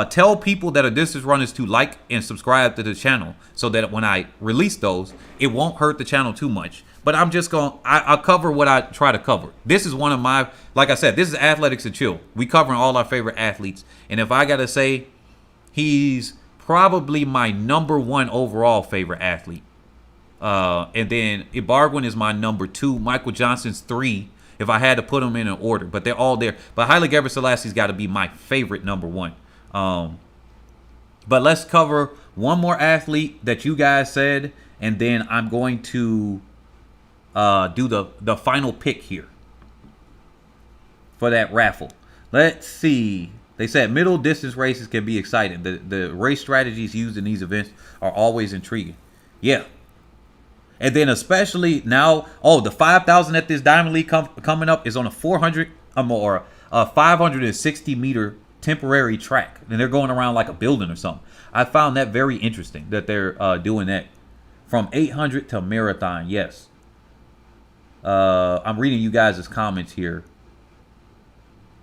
tell people that are distance runners to like and subscribe to the channel so that when I release those, it won't hurt the channel too much. But I'm just going, I'll cover what I try to cover. This is one of my, like I said, this is Athletics and Chill. We covering all our favorite athletes. And if I got to say, he's probably my #1 overall favorite athlete. And then Ibargüen is my #2. Michael Johnson's 3. If I had to put them in an order, but they're all there. But Haile Gebrselassie has got to be my favorite #1. But let's cover one more athlete that you guys said, and then I'm going to do the final pick here for that raffle. Let's see. They said middle distance races can be exciting. The race strategies used in these events are always intriguing. Yeah. And then especially now, the 5,000 at this Diamond League coming up is on a 400 or a 560 meter temporary track. And they're going around like a building or something. I found that very interesting that they're doing that. From 800 to marathon, yes. I'm reading you guys' comments here.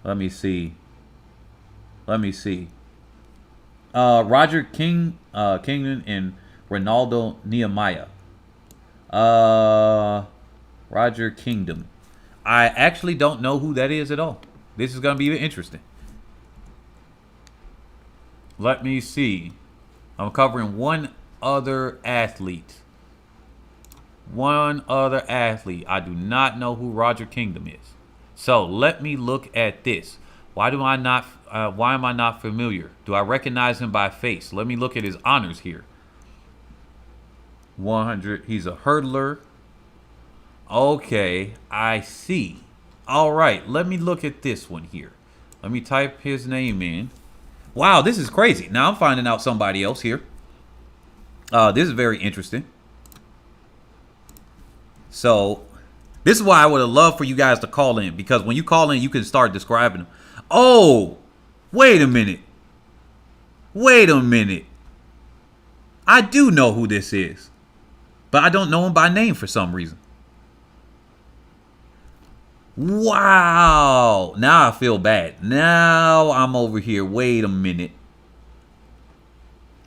Let me see. Roger Kingdon and Ronaldo Nehemiah. Roger Kingdom. I actually don't know who that is at all. This is going to be interesting. Let me see. I'm covering one other athlete. I do not know who Roger Kingdom is. So let me look at this. Why am I not familiar? Do I recognize him by face? Let me look at his honors here. 100. He's a hurdler. Okay, I see. All right, let me look at this one here. Let me type his name in. Wow, this is crazy. Now I'm finding out somebody else here. This is very interesting. So this is why I would have loved for you guys to call in, because when you call in, you can start describing them. Oh, wait a minute. I do know who this is, but I don't know him by name for some reason. Wow. Now I feel bad. Now I'm over here. Wait a minute.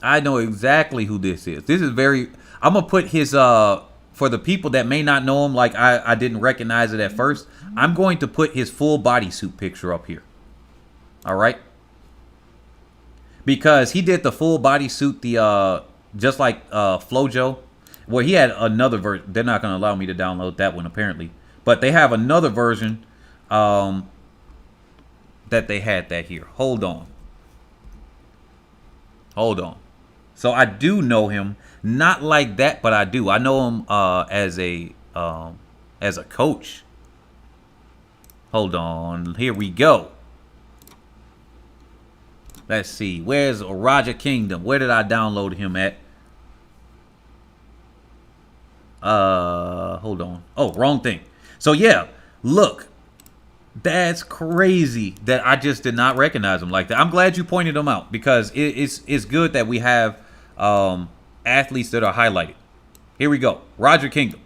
I know exactly who this is. This is very... I'm going to put his... For the people that may not know him, like I didn't recognize it at first, I'm going to put his full bodysuit picture up here. All right? Because he did the full bodysuit, just like Flojo. Well, he had another version. They're not going to allow me to download that one, apparently. But they have another version that they had that here. Hold on. So I do know him. Not like that, but I do. I know him as a coach. Hold on. Here we go. Let's see. Where's Roger Kingdom? Where did I download him at? Hold on. Oh, wrong thing. So yeah, look. That's crazy that I just did not recognize him like that. I'm glad you pointed him out, because it's good that we have athletes that are highlighted. Here we go. Roger Kingdom.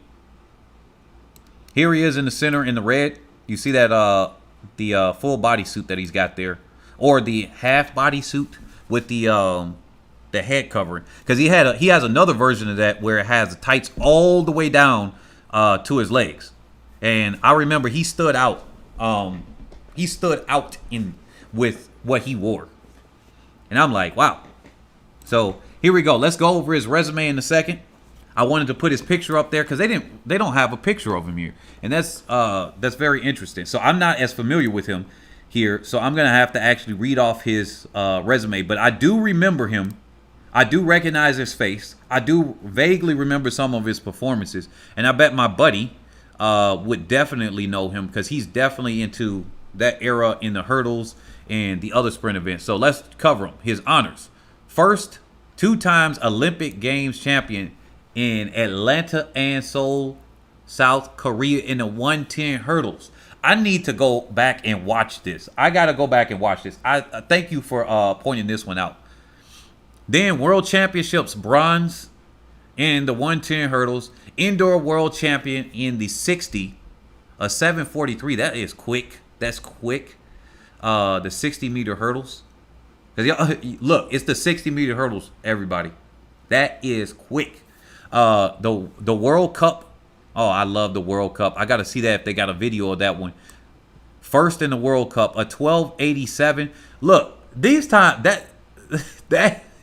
Here he is in the center in the red. You see that the full body suit that he's got there, or the half body suit with the head covering, because he has another version of that where it has the tights all the way down to his legs. And I remember he stood out. He stood out with what he wore, and I'm like, wow. So here we go. Let's go over his resume in a second. I wanted to put his picture up there because they don't have a picture of him here, and that's very interesting. So I'm not as familiar with him here, so I'm gonna have to actually read off his resume. But I do remember him. I do recognize his face. I do vaguely remember some of his performances, and I bet my buddy would definitely know him, because he's definitely into that era in the hurdles and the other sprint events. So let's cover him. His honors: first, 2 times Olympic Games champion in Atlanta and Seoul, South Korea, in the 110 hurdles. I need to go back and watch this. I gotta go back and watch this. I thank you for pointing this one out. Then World Championships bronze in the 110 hurdles, indoor world champion in the 60, a 7:43. That is quick. That's quick. The 60-meter hurdles. Look, it's the 60-meter hurdles, everybody. That is quick. The World Cup. Oh, I love the World Cup. I got to see that if they got a video of that one. First in the World Cup, a 12:87. Look, these time that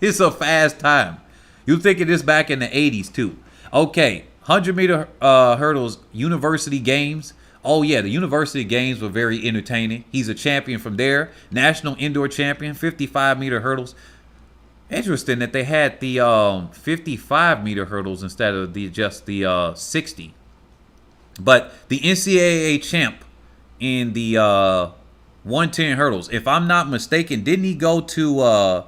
is a fast time. You think of this back in the 80s too. Okay, 100-meter hurdles, University Games. Oh yeah, the University Games were very entertaining. He's a champion from there. National indoor champion, 55-meter hurdles. Interesting that they had the 55-meter hurdles instead of just the 60. But the NCAA champ in the 110 hurdles. If I'm not mistaken, didn't he go to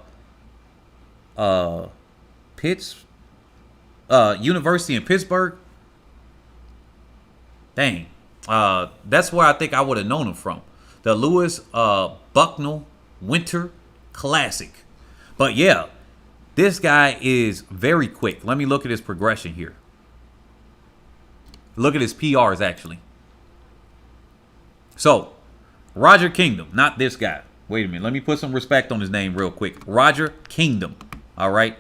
University in Pittsburgh? Dang. That's where I think I would have known him from. The Lewis Bucknell Winter Classic. But yeah, this guy is very quick. Let me look at his progression here. Look at his PRs, actually. So, Roger Kingdom, not this guy. Wait a minute. Let me put some respect on his name real quick. Roger Kingdom. All right.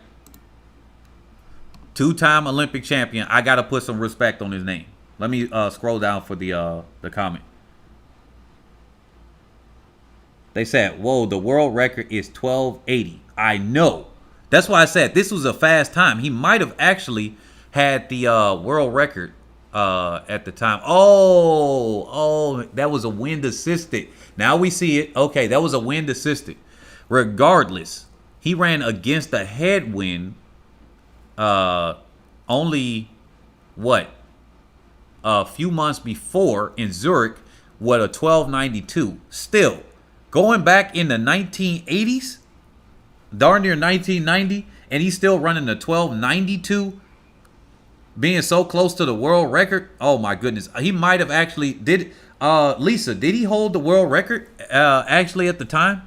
Two-time Olympic champion. I got to put some respect on his name. Let me scroll down for the comment. They said, whoa, the world record is 1280. I know. That's why I said this was a fast time. He might have actually had the world record at the time. Oh, that was a wind assisted. Now we see it. Okay, that was a wind assisted. Regardless, he ran against the headwind only, what, a few months before in Zurich with a 1292. Still, going back in the 1980s, darn near 1990, and he's still running the 1292, being so close to the world record. Oh my goodness. He might have actually Lisa, did he hold the world record actually at the time?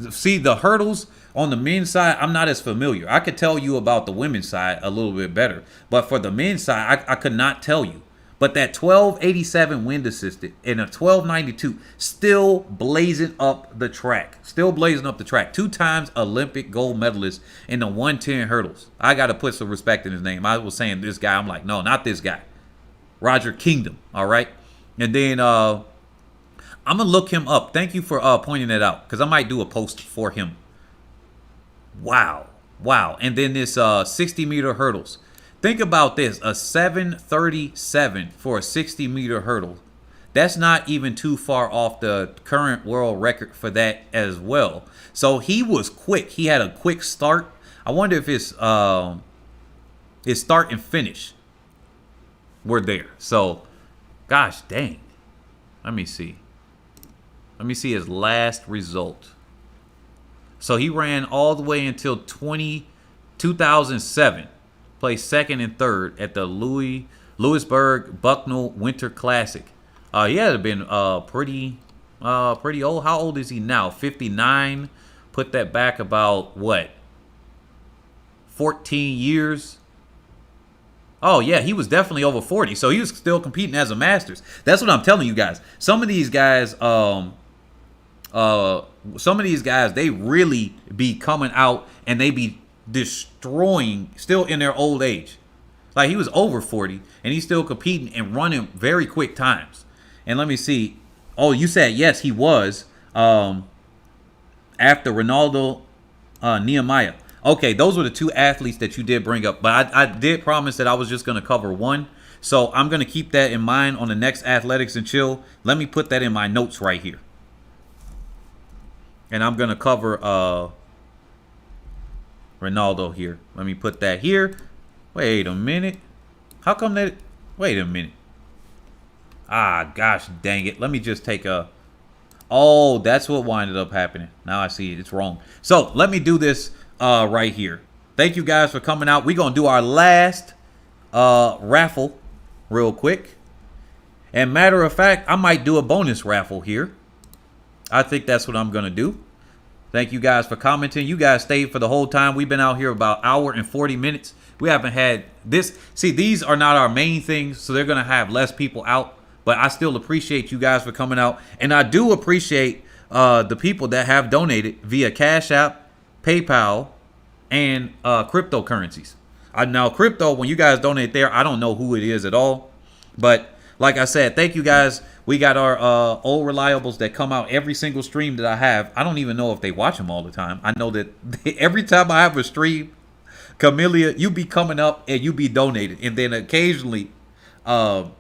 See, the hurdles on the men's side, I'm not as familiar. I could tell you about the women's side a little bit better, but for the men's side, I could not tell you. But that 1287 wind assisted and a 1292 still blazing up the track. Still blazing up the track. 2 times Olympic gold medalist in the 110 hurdles. I got to put some respect in his name. I was saying this guy. I'm like, no, not this guy. Roger Kingdom. All right. And then I'm going to look him up. Thank you for pointing that out, because I might do a post for him. Wow. And then this 60-meter hurdles. Think about this, a 7:37 for a 60-meter hurdle. That's not even too far off the current world record for that as well. So he was quick. He had a quick start. I wonder if his start and finish were there. So, gosh dang. Let me see. Let me see his last result. So he ran all the way until 2007. Placed second and third at the Lewisburg Bucknell Winter Classic. He had been pretty old. How old is he now? 59. Put that back about what? 14 years. Oh yeah, he was definitely over 40. So he was still competing as a Masters. That's what I'm telling you guys. Some of these guys, they really be coming out and they be destroying still in their old age. Like, he was over 40 and he's still competing and running very quick times. And let me see. Oh, you said yes, he was after Ronaldo Nehemiah. Okay, those were the 2 athletes that you did bring up, but I did promise that I was just going to cover one, so I'm going to keep that in mind on the next Athletics and Chill. Let me put that in my notes right here, and I'm going to cover Ronaldo here. Let me put that here. Wait a minute. How come that? Wait a minute. Ah, gosh dang it. Let me just take a... Oh, that's what winded up happening. Now I see it. It's wrong. So let me do this right here. Thank you guys for coming out. We're going to do our last raffle real quick. And matter of fact, I might do a bonus raffle here. I think that's what I'm going to do. Thank you guys for commenting. You guys stayed for the whole time. We've been out here about an hour and 40 minutes. We haven't had this. See, these are not our main things, so they're going to have less people out. But I still appreciate you guys for coming out. And I do appreciate the people that have donated via Cash App, PayPal, and cryptocurrencies. Now, crypto, when you guys donate there, I don't know who it is at all. But like I said, thank you guys. We got our old reliables that come out every single stream that I have. I don't even know if they watch them all the time. I know that every time I have a stream, Camellia, you be coming up and you be donated. And then occasionally, JC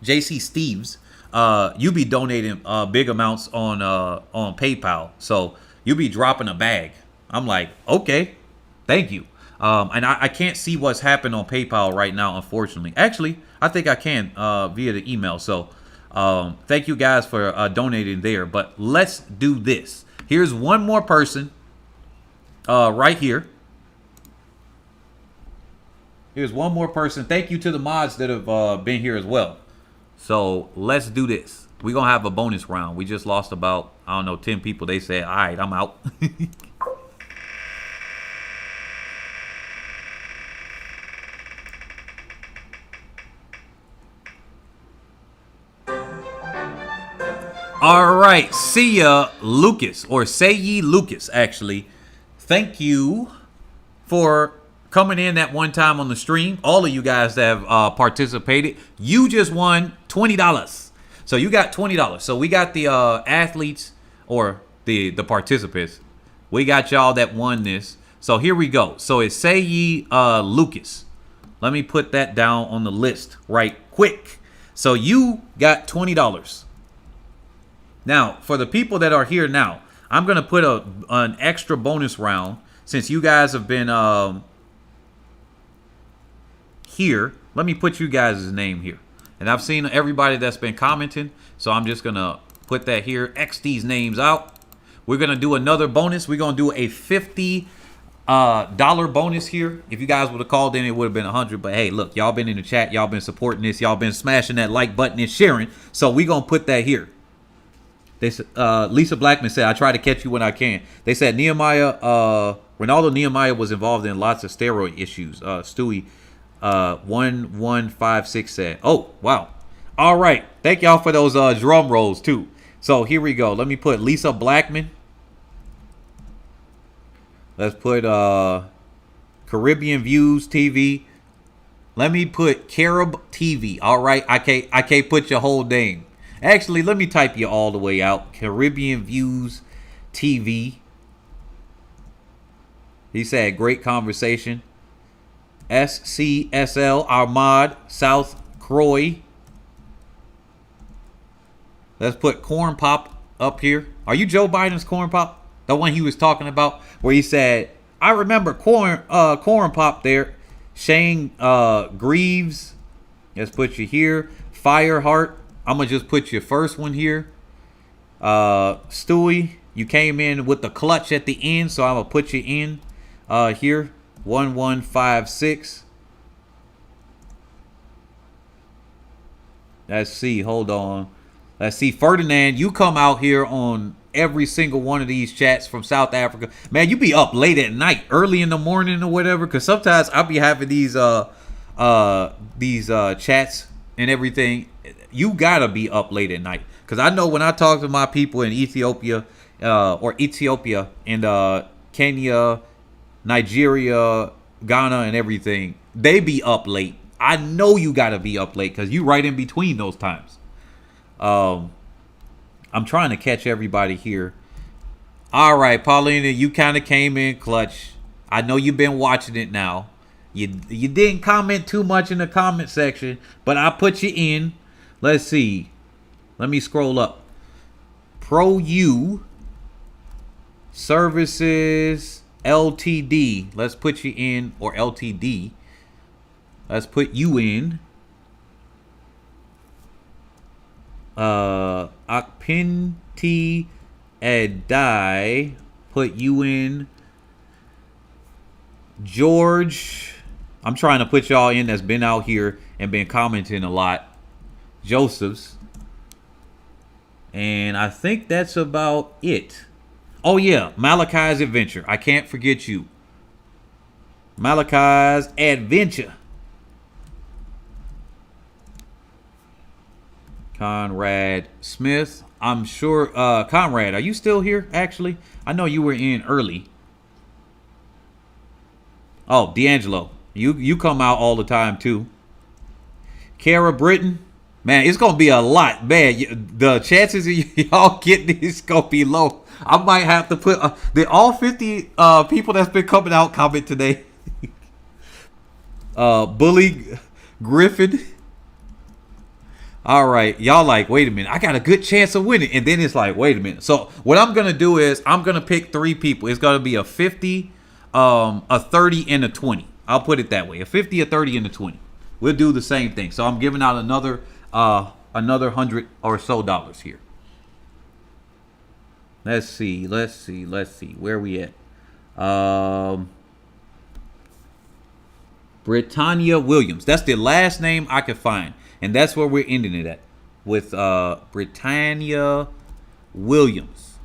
Steves, you be donating big amounts on PayPal. So you be dropping a bag. I'm like, okay, thank you. And I can't see what's happened on PayPal right now, unfortunately. Actually, I think I can via the email. So thank you guys for donating there. But let's do this. Here's one more person right here. Here's one more person. Thank you to the mods that have been here as well. So let's do this. We're going to have a bonus round. We just lost about, I don't know, 10 people. They said, all right, I'm out. All right. See ya, Lucas. Or say ye Lucas, actually. Thank you for coming in that one time on the stream. All of you guys that have participated. You just won $20. So you got $20. So we got the athletes or the participants. We got y'all that won this. So here we go. So it's say ye Lucas. Let me put that down on the list right quick. So you got $20. Now, for the people that are here now, I'm going to put an extra bonus round since you guys have been here. Let me put you guys' name here. And I've seen everybody that's been commenting, so I'm just going to put that here. X these names out. We're going to do another bonus. We're going to do a $50 bonus here. If you guys would have called in, it would have been 100. But hey, look, y'all been in the chat. Y'all been supporting this. Y'all been smashing that like button and sharing. So we're going to put that here. They said, Lisa Blackman said, I try to catch you when I can. They said Ronaldo Nehemiah was involved in lots of steroid issues. Stewie 1156 said. Oh, wow. All right. Thank y'all for those drum rolls too. So here we go. Let me put Lisa Blackman. Let's put Caribbean Views TV. Let me put Carib TV. All right. I can't put your whole name. Actually, let me type you all the way out. Caribbean Views TV. He said, great conversation. SCSL Ahmad South Croy. Let's put Corn Pop up here. Are you Joe Biden's Corn Pop? The one he was talking about where he said, I remember Corn Pop there. Shane Greaves. Let's put you here. Fireheart. I'm going to just put your first one here. Stewie, you came in with the clutch at the end, so I'm going to put you in here. 1156. Let's see. Hold on. Let's see. Ferdinand, you come out here on every single one of these chats from South Africa. Man, you be up late at night, early in the morning or whatever, because sometimes I'll be having these chats and everything. You gotta be up late at night, because I know when I talk to my people in Ethiopia and Kenya, Nigeria, Ghana, and everything, they be up late. I know you gotta be up late because you right in between those times. I'm trying to catch everybody here. All right, Paulina, you kind of came in clutch. I know you've been watching it now. You didn't comment too much in the comment section, but I put you in. Let's see. Let me scroll up. Pro U Services LTD. Let's put you in, or LTD. Let's put you in. Akpinti Edai. Put you in. George. I'm trying to put y'all in that's been out here and been commenting a lot. Joseph's. And I think that's about it. Oh yeah, Malachi's Adventure. I can't forget you. Malachi's Adventure. Conrad Smith. I'm sure, Conrad, are you still here, actually? I know you were in early. Oh, D'Angelo. You come out all the time, too. Kara Britton. Man, it's going to be a lot. Man, the chances of y'all getting this going to be low. I might have to put all 50 people that's been coming out comment today. Bully Griffin. All right. Y'all like, wait a minute. I got a good chance of winning. And then it's like, wait a minute. So what I'm going to do is I'm going to pick 3 people. It's going to be a 50, a 30, and a 20. I'll put it that way. A 50, a 30, and a 20. We'll do the same thing. So I'm giving out another $100 or so here. Let's see. Where we at? Britannia Williams. That's the last name I could find. And that's where we're ending it at. With Britannia Williams.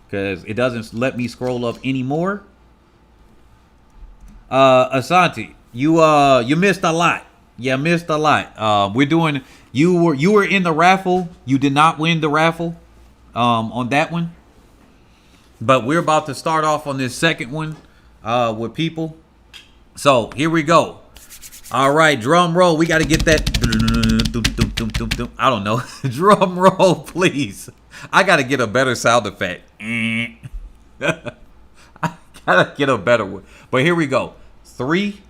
Because it doesn't let me scroll up anymore. Asante, you missed a lot. You missed a lot. We're doing. You were in the raffle. You did not win the raffle. On that one. But we're about to start off on this second one. With people. So here we go. All right, drum roll. We got to get that. I don't know. Drum roll, please. I got to get a better sound effect. I gotta get a better one. But here we go. 3,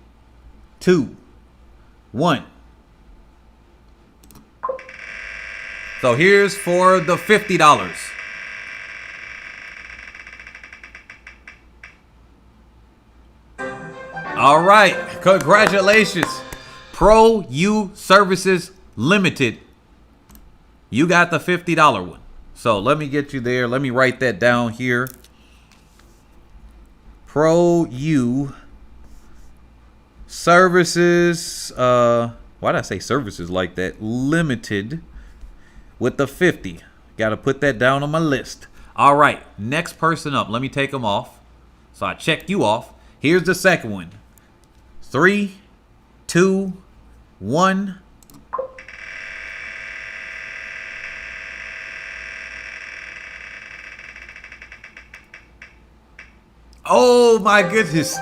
2, 1. So here's for the $50. All right. Congratulations. Pro U Services Limited. You got the $50 one. So let me get you there. Let me write that down here. Pro U Services. Why did I say services like that? Limited with the 50. Got to put that down on my list. All right. Next person up. Let me take them off. So I checked you off. Here's the second one. 3, 2, 1. Oh my goodness.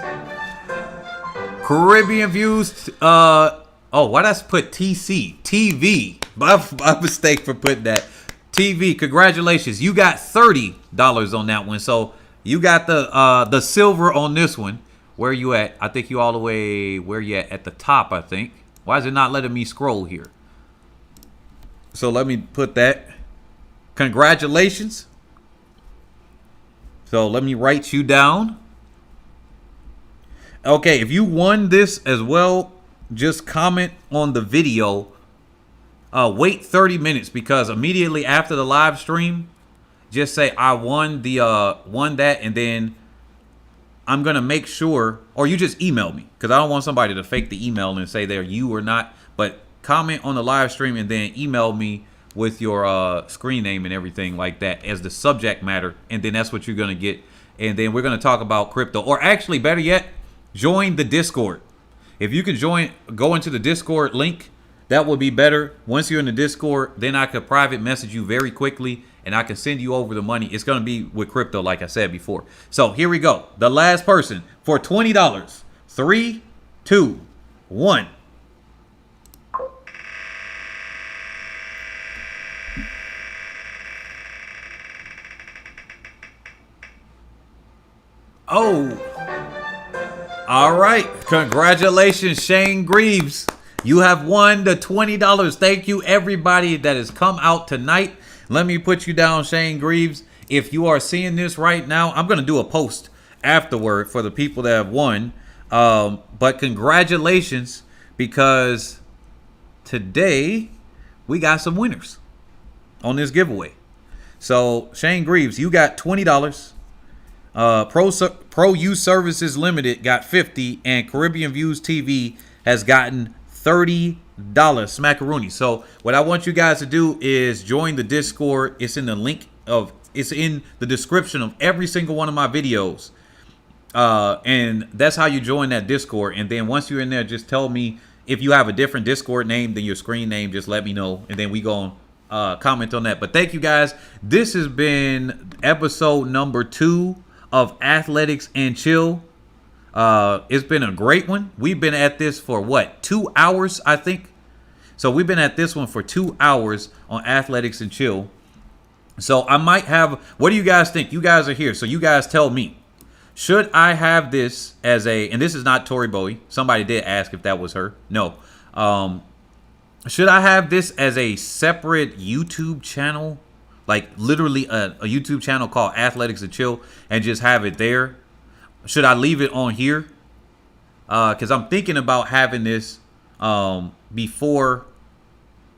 Caribbean Views. Why did I put TC? TV. My mistake for putting that. TV. Congratulations. You got $30 on that one. So you got the silver on this one. Where you at? I think you all the way where you at the top, I think. Why is it not letting me scroll here? So let me put that. Congratulations. So let me write you down. Okay, if you won this as well, just comment on the video. Wait 30 minutes because immediately after the live stream, just say I won that, and then I'm gonna make sure, or you just email me because I don't want somebody to fake the email and say they're you or not. But comment on the live stream and then email me with your screen name and everything like that as the subject matter, and then that's what you're gonna get. And then we're gonna talk about crypto, or actually better yet, join the Discord. If you can go into the Discord link, that would be better. Once you're in the Discord, then I could private message you very quickly and I can send you over the money. It's gonna be with crypto, like I said before. So here we go. The last person for $20. 3, 2, 1. Oh. All right. Congratulations, Shane Greaves. You have won the $20. Thank you, everybody that has come out tonight. Let me put you down, Shane Greaves. If you are seeing this right now, I'm going to do a post afterward for the people that have won. But congratulations, because today we got some winners on this giveaway. So, Shane Greaves, you got $20. Pro U Services Limited got $50, and Caribbean Views TV has gotten $30. Smackaroonie. So what I want you guys to do is join the Discord. It's in the description of every single one of my videos. And that's how you join that Discord. And then once you're in there, just tell me if you have a different Discord name than your screen name. Just let me know, and then we go on comment on that. But thank you guys. This has been episode number 2 of Athletics and Chill. It's been a great one. We've been at this for what, 2 hours, I think. So we've been at this one for 2 hours on Athletics and Chill. So I might have, what do you guys think? You guys are here, so you guys tell me. Should I have this as and this is not Tori Bowie. Somebody did ask if that was her. No. Should I have this as a separate YouTube channel? Like literally a YouTube channel called Athletics and Chill, and just have it there? Should I leave it on here? Because I'm thinking about having this before.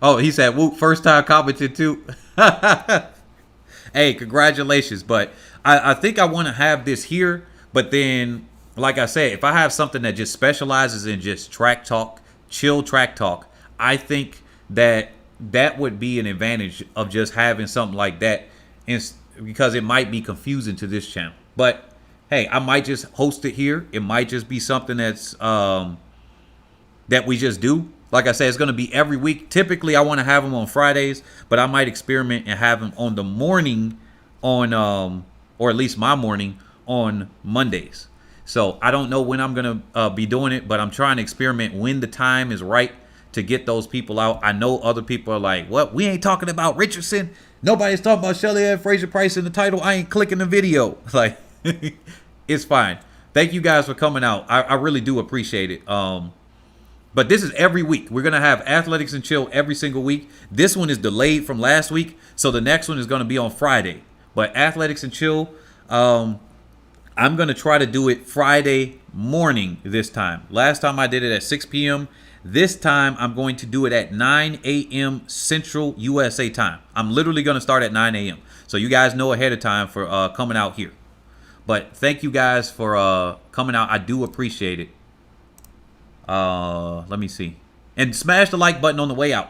Oh, he said, "Whoop, first time commented too." Hey, congratulations. But I think I want to have this here, but then like I said, if I have something that just specializes in just track talk, chill track talk, I think that that would be an advantage of just having something like that, because it might be confusing to this channel. But hey, I might just host it here. It might just be something that's that we just do. Like I said, it's going to be every week. Typically, I want to have them on Fridays, but I might experiment and have them on the morning on, or at least my morning on Mondays. So I don't know when I'm going to be doing it, but I'm trying to experiment when the time is right to get those people out. I know other people are like, what? We ain't talking about Richardson. Nobody's talking about Shelly-Ann, Fraser-Pryce in the title. I ain't clicking the video. Like, it's fine. Thank you guys for coming out. I really do appreciate it. But this is every week. We're going to have Athletics and Chill every single week. This one is delayed from last week, so the next one is going to be on Friday. But Athletics and Chill, I'm going to try to do it Friday morning this time. Last time I did it at 6 p.m. This time I'm going to do it at 9 a.m. Central USA time. I'm literally going to start at 9 a.m. So you guys know ahead of time for coming out here. But thank you guys for coming out. I do appreciate it. Let me see. And smash the like button on the way out.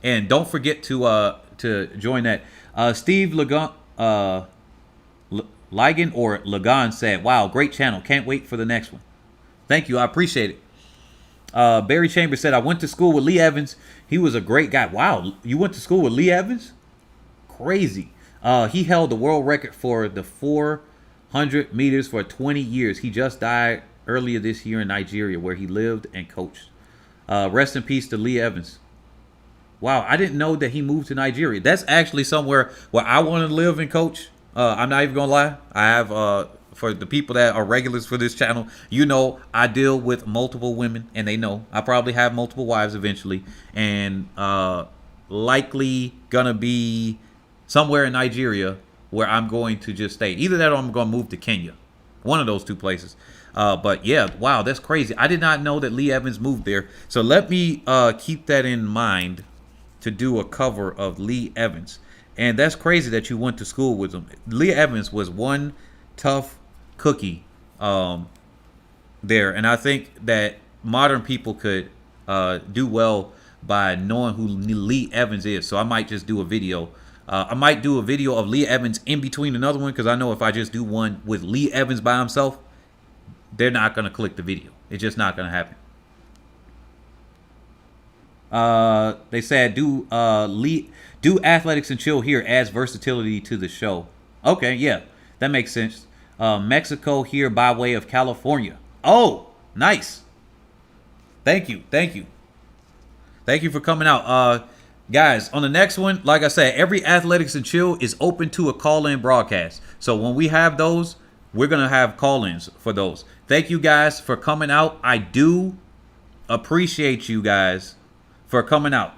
And don't forget to join that. Steve Ligon or Lagan said, wow, great channel. Can't wait for the next one. Thank you. I appreciate it. Barry Chambers said, I went to school with Lee Evans. He was a great guy. Wow. You went to school with Lee Evans? Crazy. He held the world record for the 400 meters for 20 years. He just died earlier this year in Nigeria, where he lived and coached. Rest in peace to Lee Evans. Wow. I didn't know that he moved to Nigeria. That's actually somewhere where I want to live and coach. I'm not even gonna lie. I have for the people that are regulars for this channel, you know, I deal with multiple women, and they know I probably have multiple wives eventually, and likely gonna be somewhere in Nigeria where I'm going to just stay. Either that or I'm gonna move to Kenya. One of those two places. But yeah, wow, that's crazy. I did not know that Lee Evans moved there. So let me keep that in mind to do a cover of Lee Evans. And that's crazy that you went to school with him. Lee Evans was one tough cookie there. And I think that modern people could do well by knowing who Lee Evans is. So I might just do a video. I might do a video of Lee Evans in between another one, because I know if I just do one with Lee Evans by himself, they're not going to click the video. It's just not going to happen. They said, do Athletics and Chill here adds versatility to the show. Okay, yeah, that makes sense. Mexico here by way of California. Oh, nice. Thank you. Thank you. Thank you for coming out. Guys, on the next one, like I said, every Athletics and Chill is open to a call-in broadcast. So when we have those, we're going to have call-ins for those. Thank you guys for coming out. I do appreciate you guys for coming out.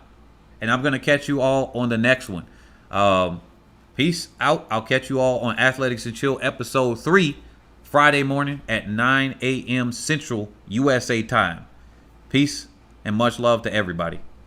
And I'm going to catch you all on the next one. Peace out. I'll catch you all on Athletics and Chill episode 3, Friday morning at 9 a.m. Central USA time. Peace and much love to everybody.